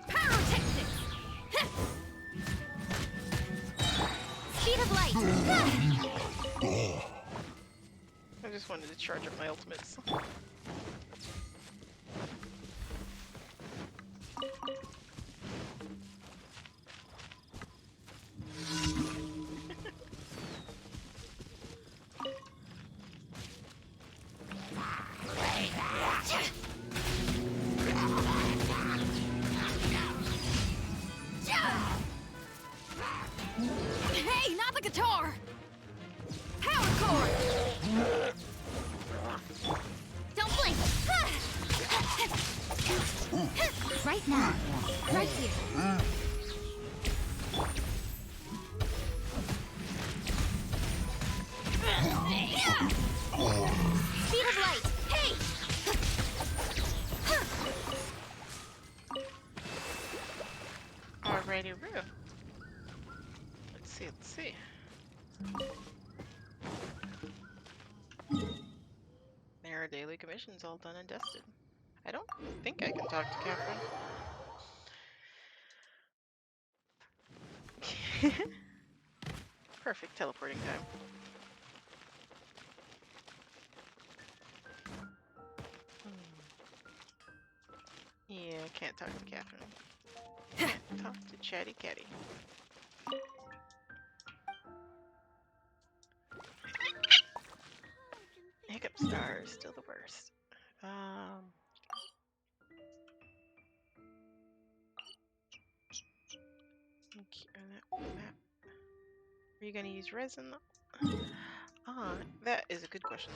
Pyrotechnics! Speed of light! I just wanted to charge up my ultimates. Hey, not the guitar! Power chord! Don't blink! Right now. Right here. Speed of light! Hey! Alrighty, Roo. Let's see, let's see. There are daily commissions all done and dusted. I don't think I can talk to Catherine. Perfect teleporting time. Yeah, I can't talk to Catherine. Can't talk to Chatty Catty. Hiccup Star is still the worst. That map. Are you gonna use resin? That is a good question.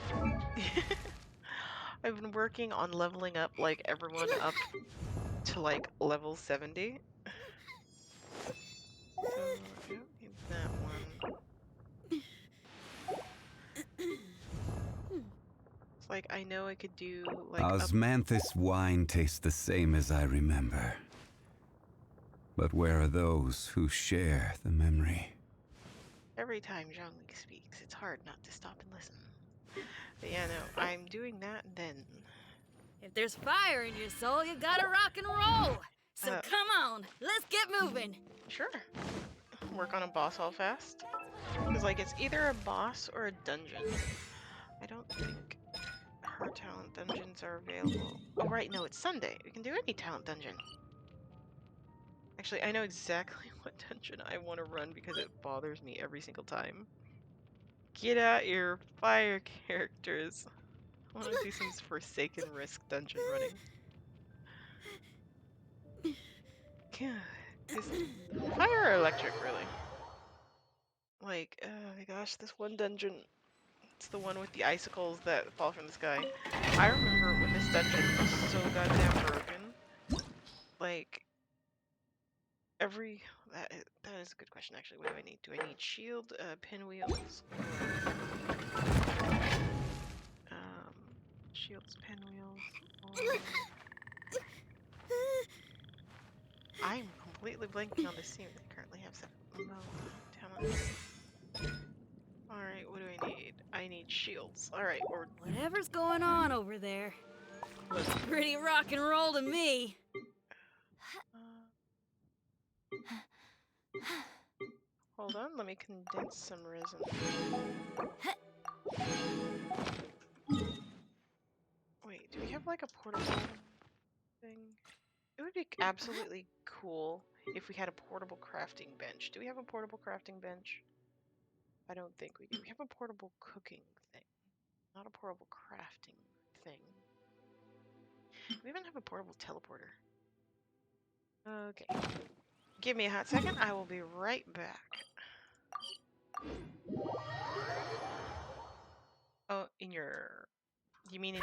I've been working on leveling up like everyone up to like level 70. So I don't need that one. It's like I know I could do like Osmanthus wine tastes the same as I remember. But where are those who share the memory? every time Zhongli speaks, it's hard not to stop and listen. But yeah, no, I'm doing that and then. If there's fire in your soul, you gotta rock and roll. So come on, let's get moving. Sure. Work on a boss all fast. Because like it's either a boss or a dungeon. I don't think her talent dungeons are available. Oh right, no, it's Sunday. We can do any talent dungeon. Actually, I know exactly what dungeon I want to run because it bothers me every single time. Get out your fire characters. I want to do some Forsaken Risk dungeon running. God. Is fire or electric, really? Like, oh my gosh, this one dungeon. It's the one with the icicles that fall from the sky. I remember when this dungeon was so goddamn broken. Like, that is a good question, actually. What do I need? Do I need shield, pinwheels, or shields, pinwheels, or... I'm completely blanking on this scene. I currently have 7 talents. Alright, what do I need? I need shields. Alright, or... Whatever's going on over there looks pretty rock and roll to me. Hold on, let me condense some resin. Wait, do we have like a portable thing? It would be absolutely cool if we had a portable crafting bench. Do we have a portable crafting bench? I don't think we do. We have a portable cooking thing, not a portable crafting thing. We even have a portable teleporter. Okay. Give me a hot second. I will be right back. Oh, in your... You mean in...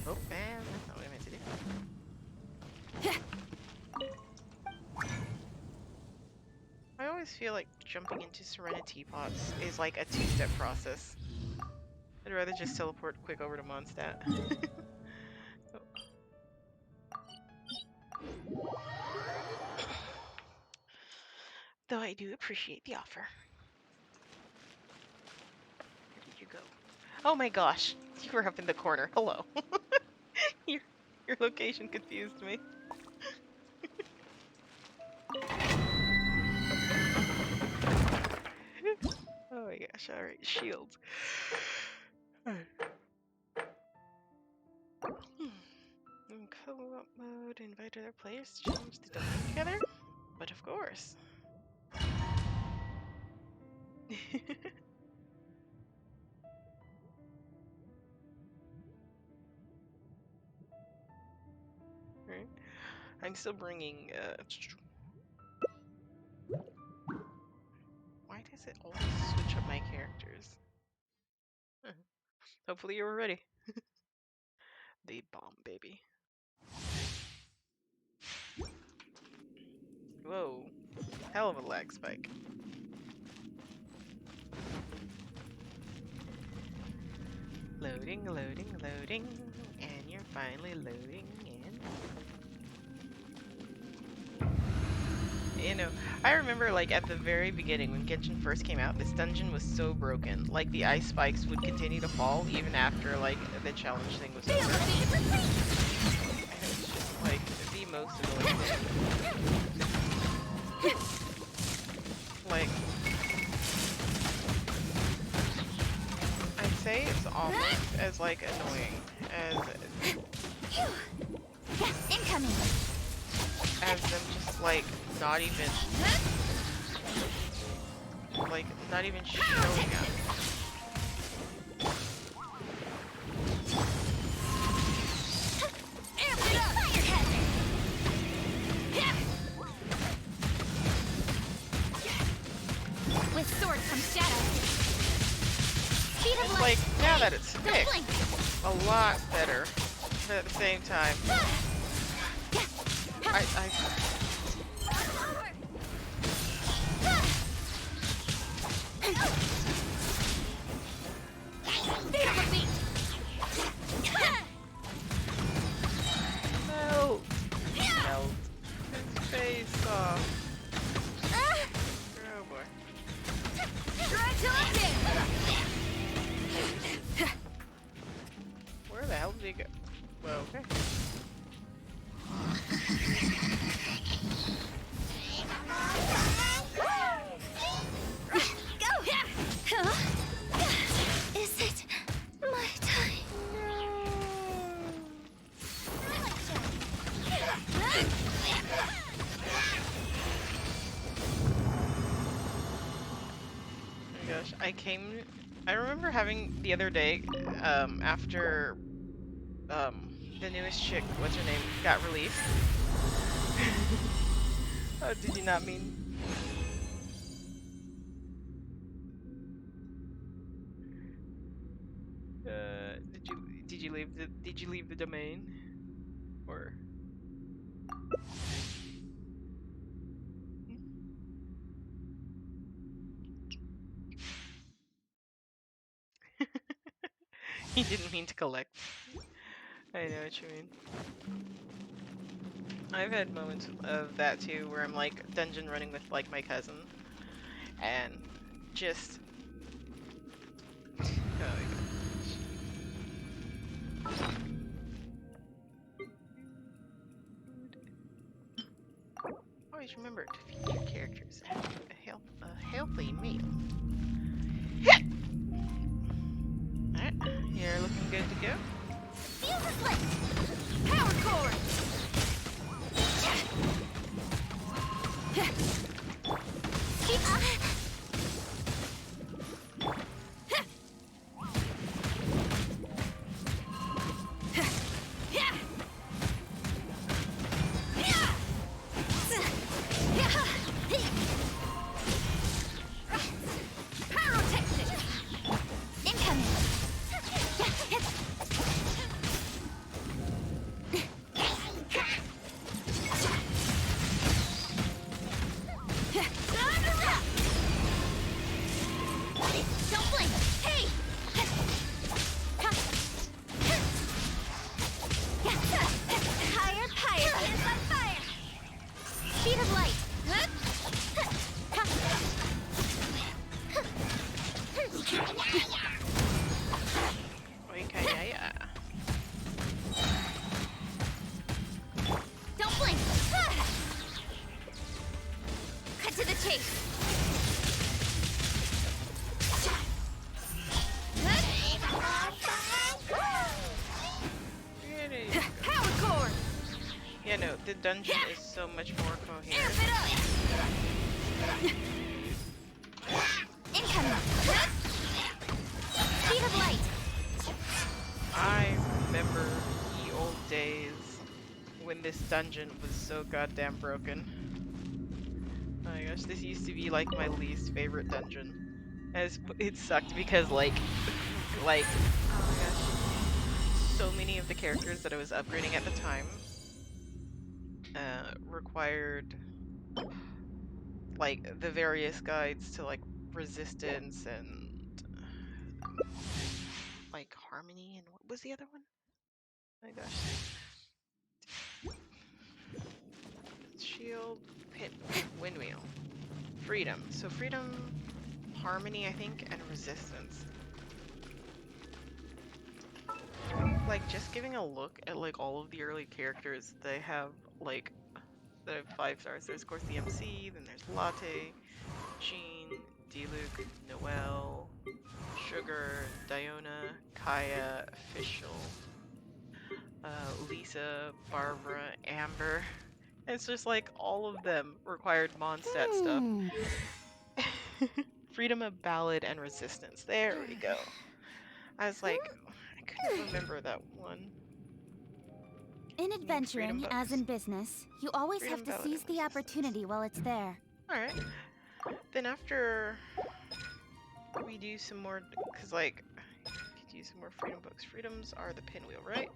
Oh, man, that's not what I meant to do. I always feel like jumping into Serenity pots is like a 2-step process. I'd rather just teleport quick over to Mondstadt. Oh. Though I do appreciate the offer. Where did you go? Oh my gosh, you were up in the corner. Hello. your location confused me. Oh my gosh, alright, shields. In co-op mode, invite other players to challenge the dungeon together? But of course. Right. I'm still bringing, Why does it always switch up my characters? Hopefully you were ready. The bomb, baby. Whoa. Hell of a lag spike. Loading, loading, loading. And you're finally loading in. You know, I remember like at the very beginning when Genshin first came out, this dungeon was so broken. Like the ice spikes would continue to fall even after like the challenge thing was over. And it was just like the most annoying thing. Like, I'd say it's almost as like annoying as them just like not even showing up. With sword comes shadow. Speed of light. Like now that it's fixed, a lot better. But at the same time, Melt! Melt his face off. Oh boy. Where the hell did he go? Well, okay. Is it my time? Oh my gosh, I remember having the other day, after, the newest chick, what's her name, got released. Oh, did you not mean? Did you leave the domain? Or he didn't mean to collect. I know what you mean. I've had moments of that too, where I'm like dungeon running with like my cousin, and just oh my gosh. Always remember to feed your characters a healthy meal. Alright, you're looking good to go. Feel the split! Power core! Yeah, no, the dungeon is so much more coherent. Speed of light. I remember the old days when this dungeon was so goddamn broken. Oh my gosh, this used to be like my least favorite dungeon. As it sucked because like oh my gosh, so many of the characters that I was upgrading at the time required like the various guides to like resistance and like harmony, and what was the other one? Oh my gosh. Shield, pit, windwheel, freedom. So freedom, harmony, I think, and resistance. Like just giving a look at like all of the early characters, they have like that have 5 stars. There's of course the MC, then there's Latte, Jean, Diluc, Noelle, Sugar, Diona, Kaya, Official, Lisa, Barbara, Amber. It's just like all of them required Mondstadt stuff. Freedom of Ballad and Resistance. There we go. I was like, I couldn't remember that one. In adventuring, as in business, you always have to seize the opportunity while it's there. Alright. Then after we do some more, because like, could use some more freedom books. Freedoms are the pinwheel, right?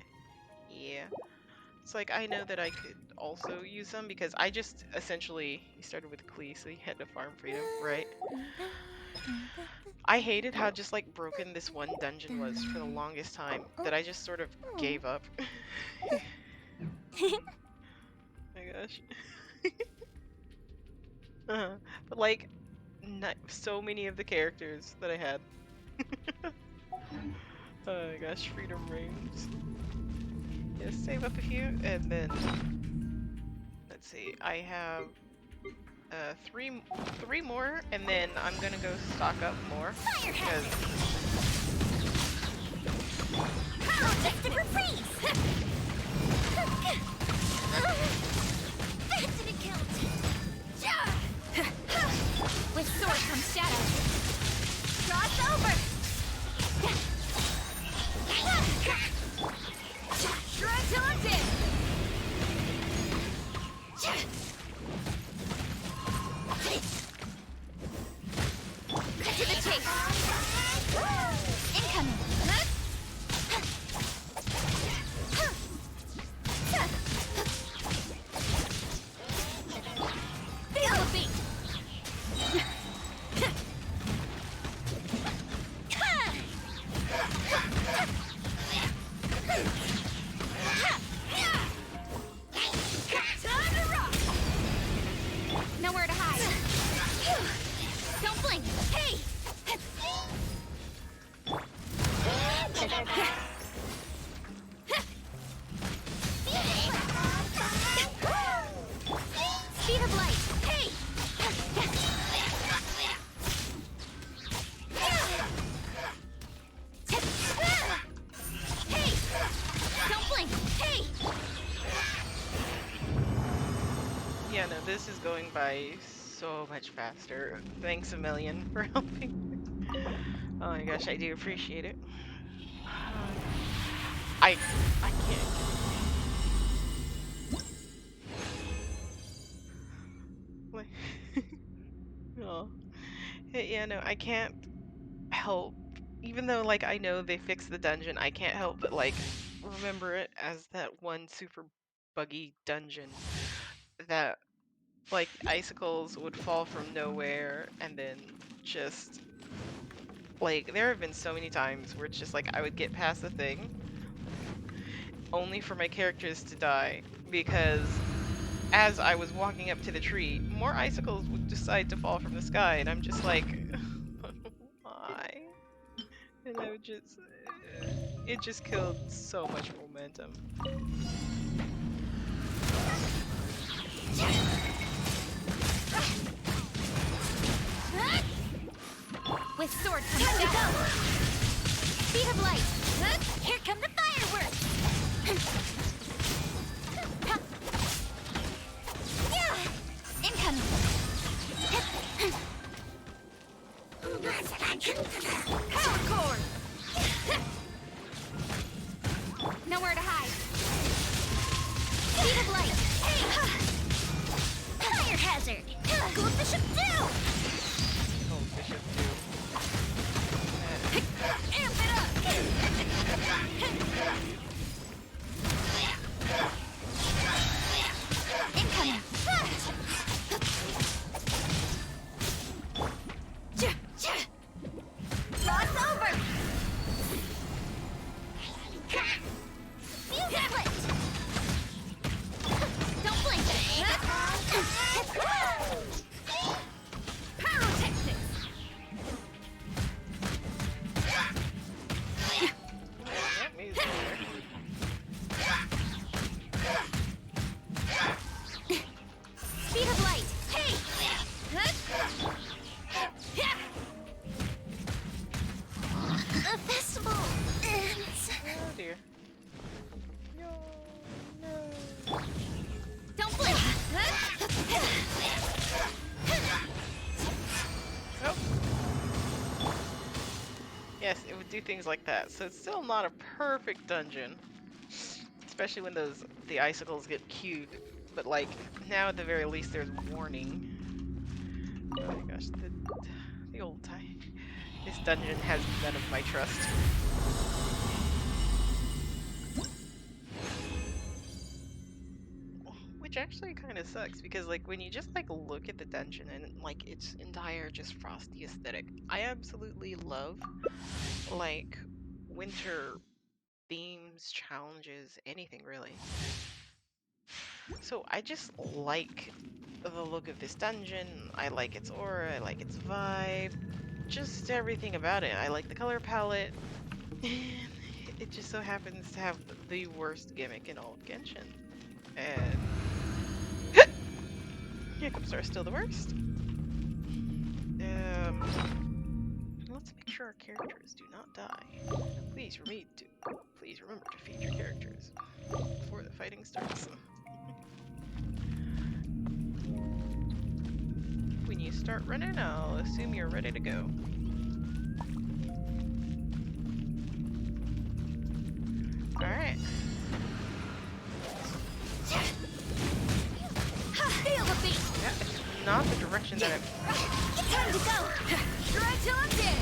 Yeah. It's like, I know that I could also use them because I just essentially, you started with Klee, so you had to farm freedom, right? I hated how just like broken this one dungeon was for the longest time that I just sort of gave up. My gosh. But like, so many of the characters that I had. Oh my gosh, freedom rings. Yeah, save up a few, and then let's see. I have three more, and then I'm gonna go stock up more because. With sword comes shadow. Cross over. Shred till I'm dead. Hey! Hey! Don't blink! Hey! Yeah, no, this is going by so much faster. Thanks a million for helping. Oh my gosh, I do appreciate it. I can't. Like, oh. Yeah, no, I can't help. Even though, like, I know they fixed the dungeon, I can't help but, like, remember it as that one super buggy dungeon that, like, icicles would fall from nowhere and then just, like, there have been so many times where it's just like I would get past the thing only for my characters to die because as I was walking up to the tree, more icicles would decide to fall from the sky, and I'm just like, why? And I would just, it just killed so much momentum. With sword comes shadow. Speed of light. Here come the fireworks. Incoming. Power cord. Nowhere to hide. Speed of light. Fire hazard. Gold bishop do. Gold bishop do. Amp it up. Incoming. Cross over. Fuse split. Don't blink. Pyrotechnics. That means there. Speed of light. Hey. The festival ends. Oh dear. No, no. Don't blink. Oh. Yes, it would do things like that. So it's still not a perfect dungeon, especially when the icicles get queued. But like now, at the very least, there's warning. Oh my gosh, the old time. This dungeon has none of my trust. Which actually kind of sucks because like when you just like look at the dungeon and like its entire just frosty aesthetic, I absolutely love like winter themes, challenges, anything really. So I just like the look of this dungeon. I like its aura, I like its vibe, just everything about it. I like the color palette. It just so happens to have the worst gimmick in all of Genshin. And hiccups are still the worst. Let's make sure our characters do not die. Please remember to feed your characters before the fighting starts. When you start running, I'll assume you're ready to go. Alright. Feel the beat. That is not the direction that I'm... Time to go. Try till I'm dead.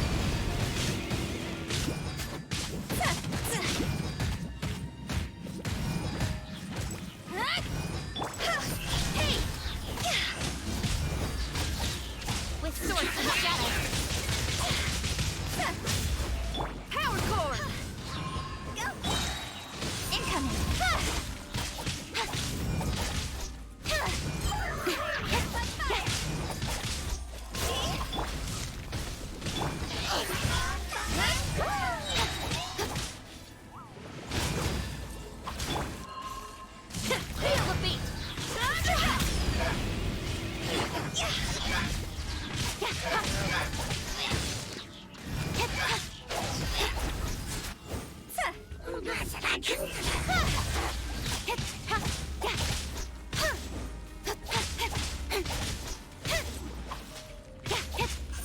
Hey. With swords and shadows. Power cord. Go. Incoming.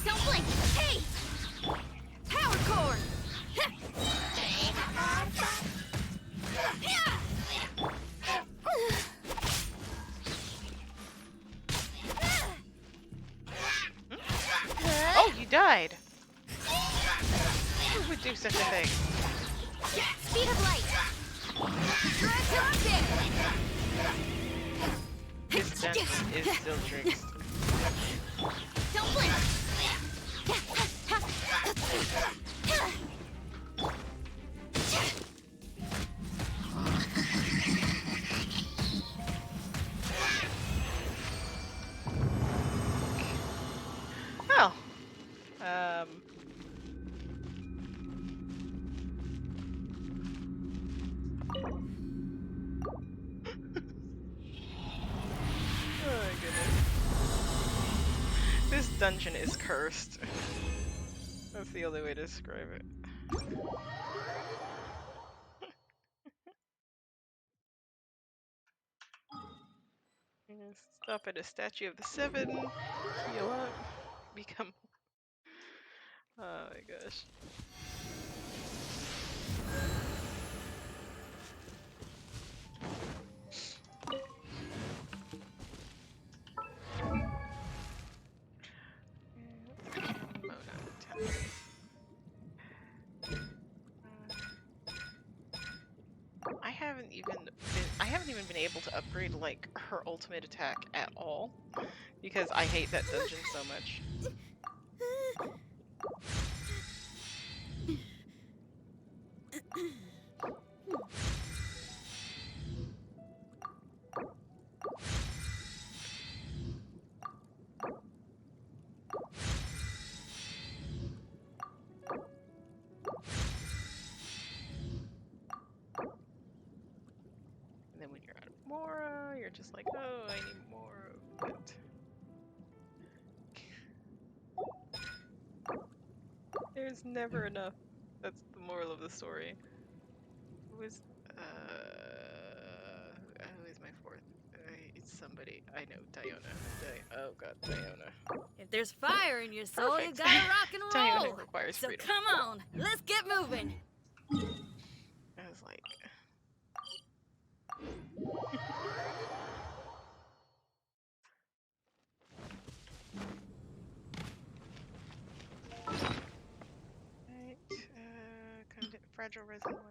Don't blink! Hey! Power core! Oh, you died! Who would do such a thing? Speed of light! This dungeon is still tricked. Don't blink! Oh. Oh my goodness. This dungeon is cursed. That's the only way to describe it. Stop at a statue of the Seven, heal up, become... Oh my gosh. I haven't even been able to upgrade like her ultimate attack at all because I hate that dungeon so much. And then when you're out of Mora, you're just like, oh, I need more of it. There's never enough. That's the moral of the story. Who is my fourth? It's somebody. I know, Diona. Oh god, Diona. If there's fire in your soul, Perfect. you gotta rock and roll! Diona requires So freedom. come on, let's get moving! I was like... Right, fragile resin one.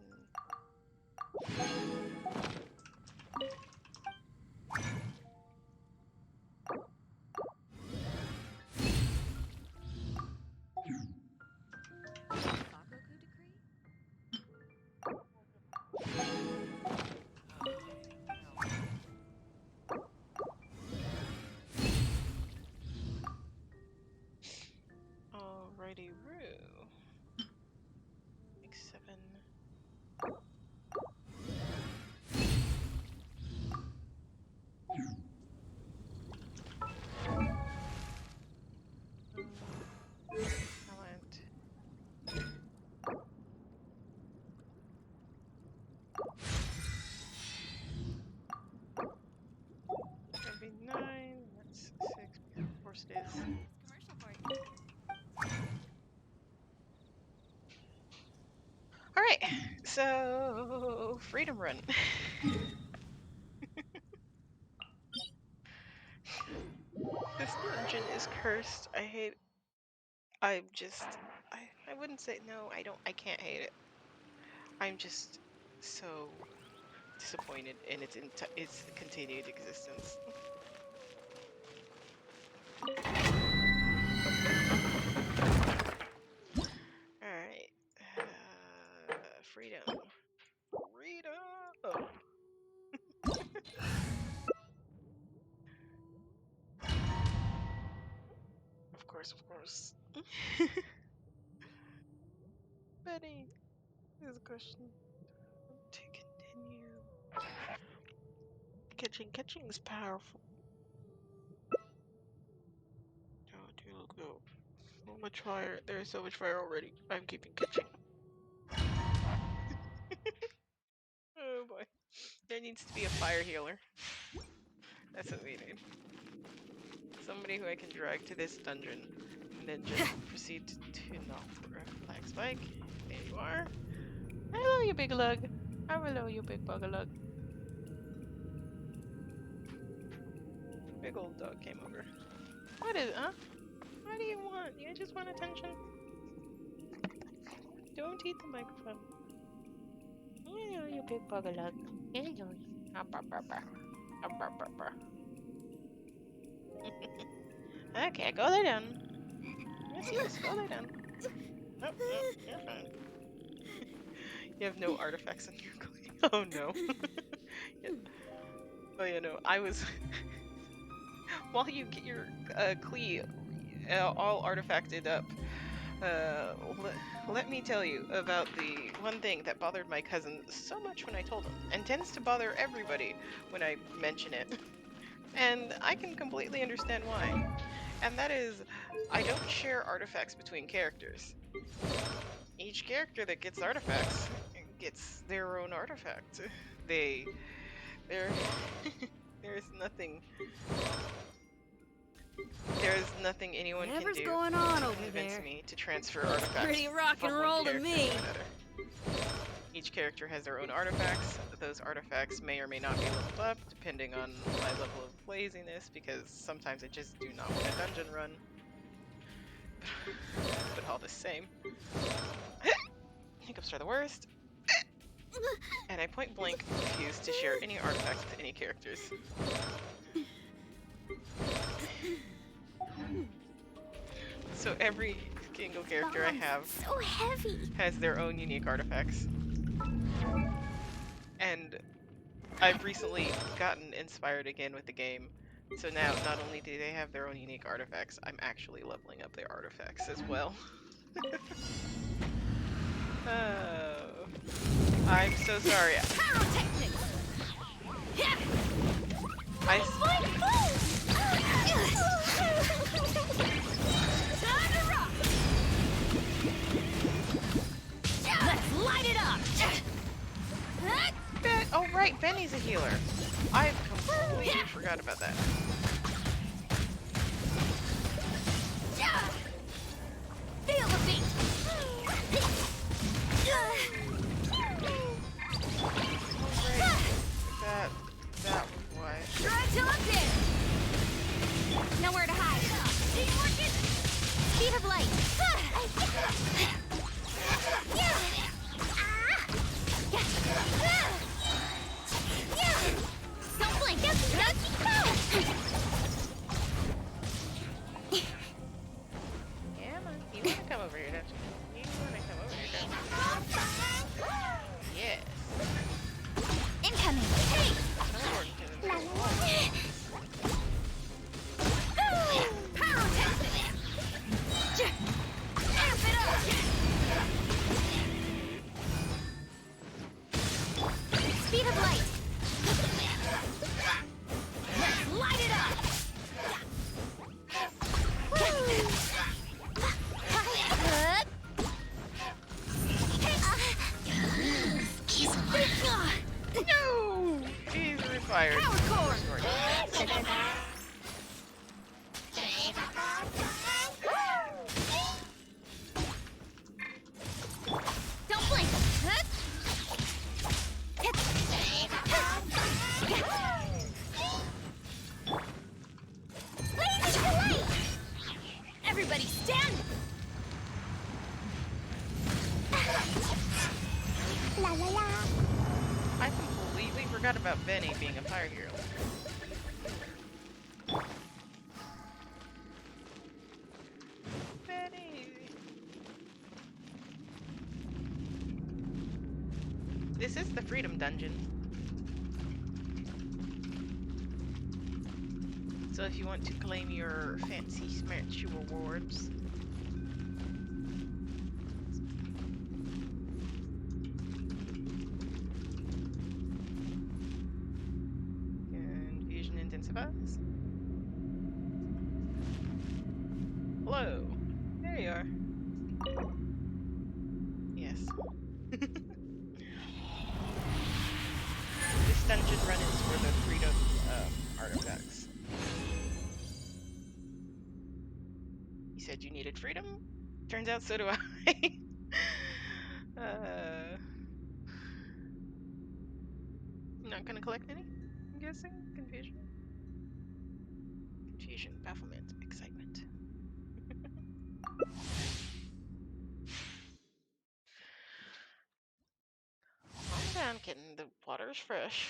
Alrighty, Roo. Make 7. Talent. That'd be 9. That's 6. Of course it is. Alright, so freedom run. This dungeon is cursed. I hate it. I wouldn't say no, I can't hate it. I'm just so disappointed in its continued existence. Alright. Freedom. Freedom! Of course, of course. Betty, there's a question. To continue. Catching is powerful. Oh, dear Oh, so much fire. There's so much fire already. I'm keeping catching. Oh boy. There needs to be a fire healer. That's what we need. Somebody who I can drag to this dungeon and then just proceed to knock for a flag spike. There you are. Hello, you big lug. Hello, you big bugger lug. Big old dog came over. What is, huh? What do you want? You just want attention? Don't eat the microphone. Hello, you big bugger lug. Hello. Okay, go lay down. Yes, go lay down. Oh, no, you're fine. You have no artifacts in your clay. Oh no. Yeah. Oh yeah, no. I was while you get your Klee all artifacted up, let me tell you about the one thing that bothered my cousin so much when I told him, and tends to bother everybody when I mention it. And I can completely understand why. And that is, I don't share artifacts between characters. Each character that gets artifacts gets their own artifact. There, there's nothing. There's nothing anyone Whatever's can do going on to over convince there. me to transfer artifacts. Pretty rock from and one roll to character me. another. Each character has their own artifacts. Those artifacts may or may not be leveled up, depending on my level of laziness, because sometimes I just do not want a dungeon run. But all the same. Hiccups are the worst. And I point blank refuse to share any artifacts with any characters. So every single character I have So heavy. has their own unique artifacts. And I've recently gotten inspired again with the game. So now, not only do they have their own unique artifacts, I'm actually leveling up their artifacts as well. Oh, I'm so sorry. Let's light it up! Oh right, Benny's a healer. I completely forgot about that. Feel the beat! That was why. Try till I'm dead! Nowhere to hide. Speed of light. Don't blink. Yeah, man. You wanna come over here, don't you? You wanna come over here, don't you? Yes. Incoming. Hey. Amp it up! Speed of light. Let's light it up! No! He's refired. Power core! Don't blink. Blaze into light. Everybody stand! La la la. I completely forgot about Benny being a fire hero. Benny! This is the Freedom Dungeon. So if you want to claim your fancy smarty rewards, and fusion intensifies. Hello. There you are. Yes. This dungeon run is for the freedom artifacts. You said you needed freedom? Turns out so do I. Not gonna collect any? I'm guessing? Confusion? Confusion, bafflement, excitement. Calm down, kitten. The water's fresh.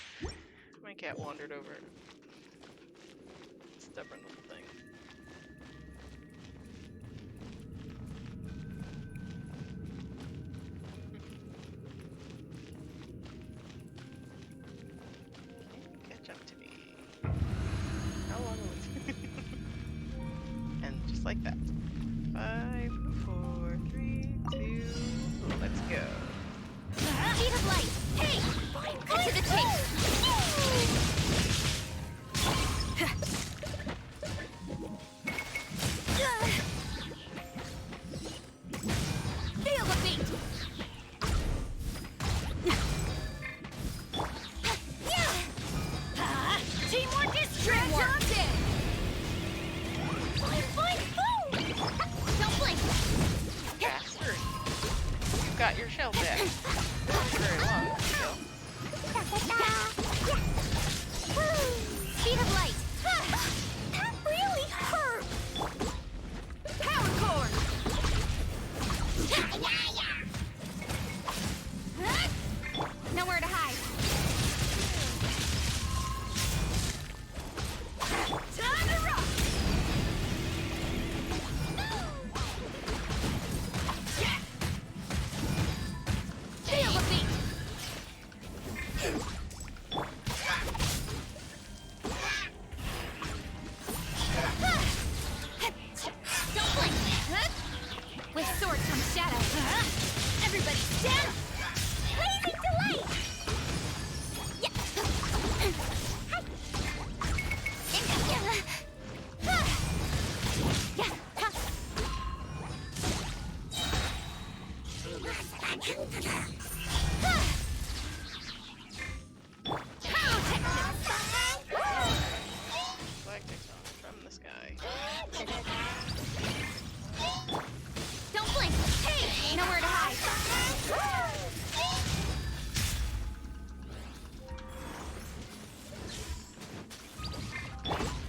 My cat wandered over it. Stubborn little thing. Catch up to me. How long will it? And just like that. 5, 4, 3, 2, let's go. Speed of light! Hey! Cut to the chase! Feel the beat! Teamwork is teamwork! Fine, boom! Don't blink! Bastard. You got your shell back. Not very long, still. Speed of light! That really hurt! Power core! Nowhere to hide. Time to rock! Feel the beat! Don't blink! With sword comes shadow. Everybody stand! Blazing delight! From the sky. Don't blink! Hey! Nowhere to hide!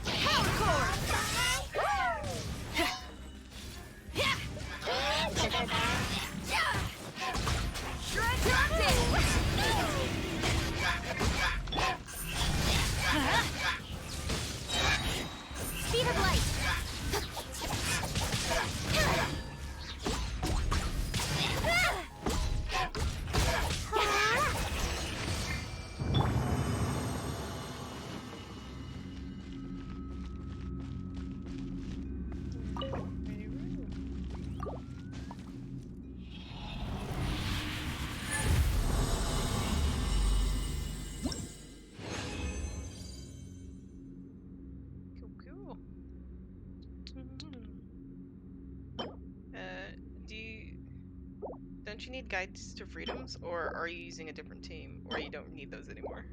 Power core! Shred Captain! Speed of light! Cool. Don't you need guides to freedoms, or are you using a different team, or you don't need those anymore?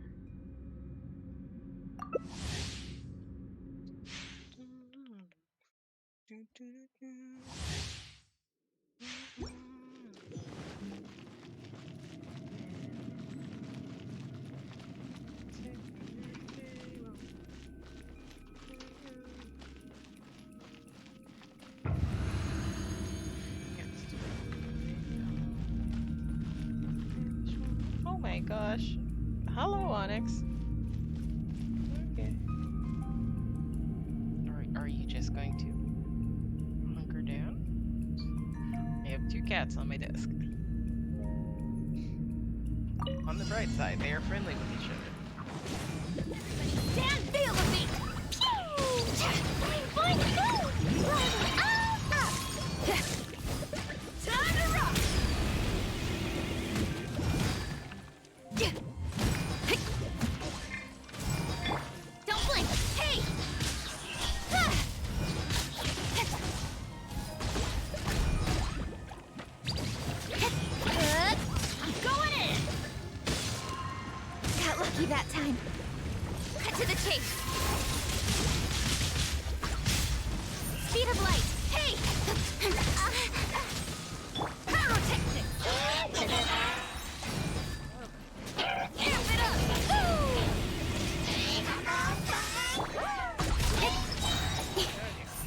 Oh my gosh. Hello, Onyx. Okay. Are you just going to hunker down? I have 2 cats on my desk. On the bright side, they are friendly with each other. Stand, feel the beat! Fine, go! Time to rock! Don't blink! Hey! lucky that time. Cut to the chase. Speed of light. Hey! Pyrotechnic. Amp it up.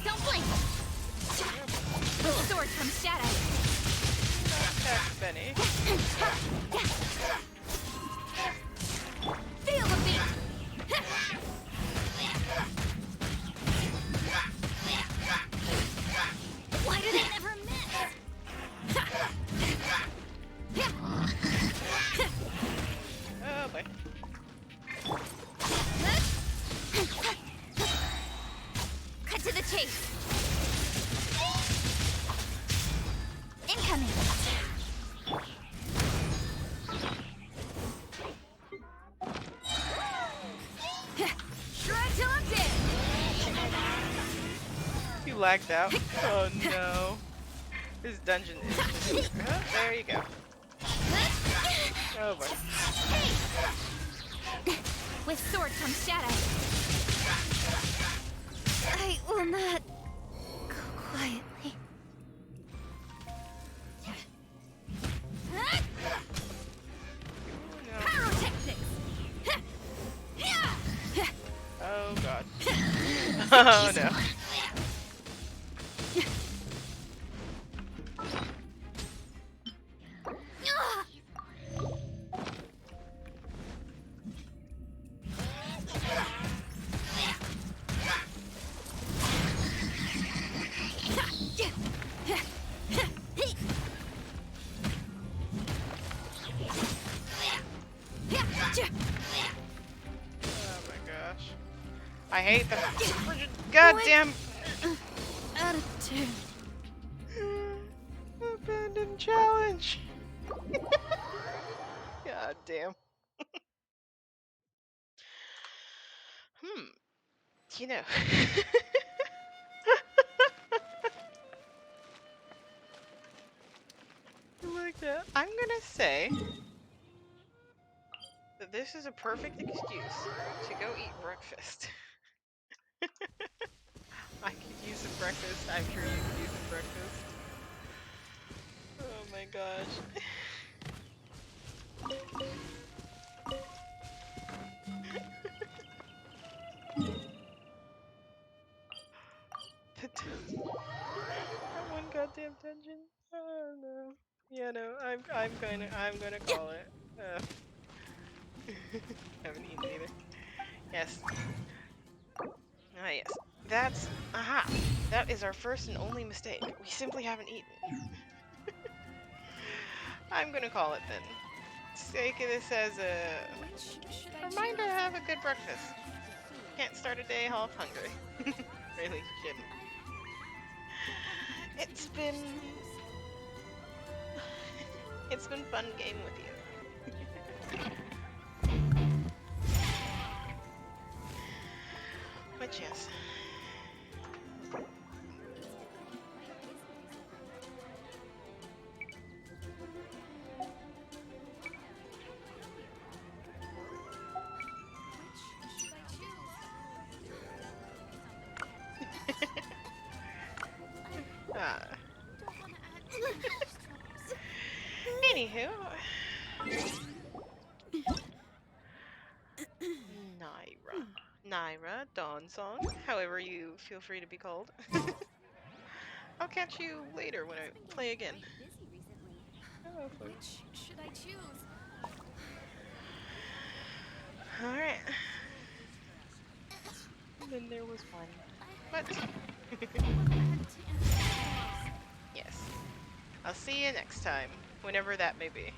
Don't blink. Sword from shadow. Benny. Feel the beat. Why did I never miss? Oh boy. Cut to the chase. Incoming. Shred till I'm dead. You lagged out. Oh no. This dungeon is just... Oh, there you go. Oh boy. With sword from shadow. I will not go quietly. Pyrotechnics. Oh god. Oh no. I hate the frigid goddamn attitude. Abandoned challenge. God damn. You know. Like that. I'm gonna say that this is a perfect excuse to go eat breakfast. I could use some breakfast. I'm sure you could use some breakfast. Oh my gosh. That one goddamn dungeon. Oh no. Yeah, no. I'm gonna call it. Haven't eaten either. Yes. Ah, yes. That's... Aha! That is our first and only mistake. We simply haven't eaten. I'm gonna call it then. Sake of this as a reminder to have a good breakfast. Can't start a day half hungry. Really shouldn't. It's been fun gaming with you. But yes. Anywho, Naira, Dawn Song, however you feel free to be called. I'll catch you later when I play again. Oh, Which should I choose? Alright. Then there was one. But yes. I'll see you next time, whenever that may be.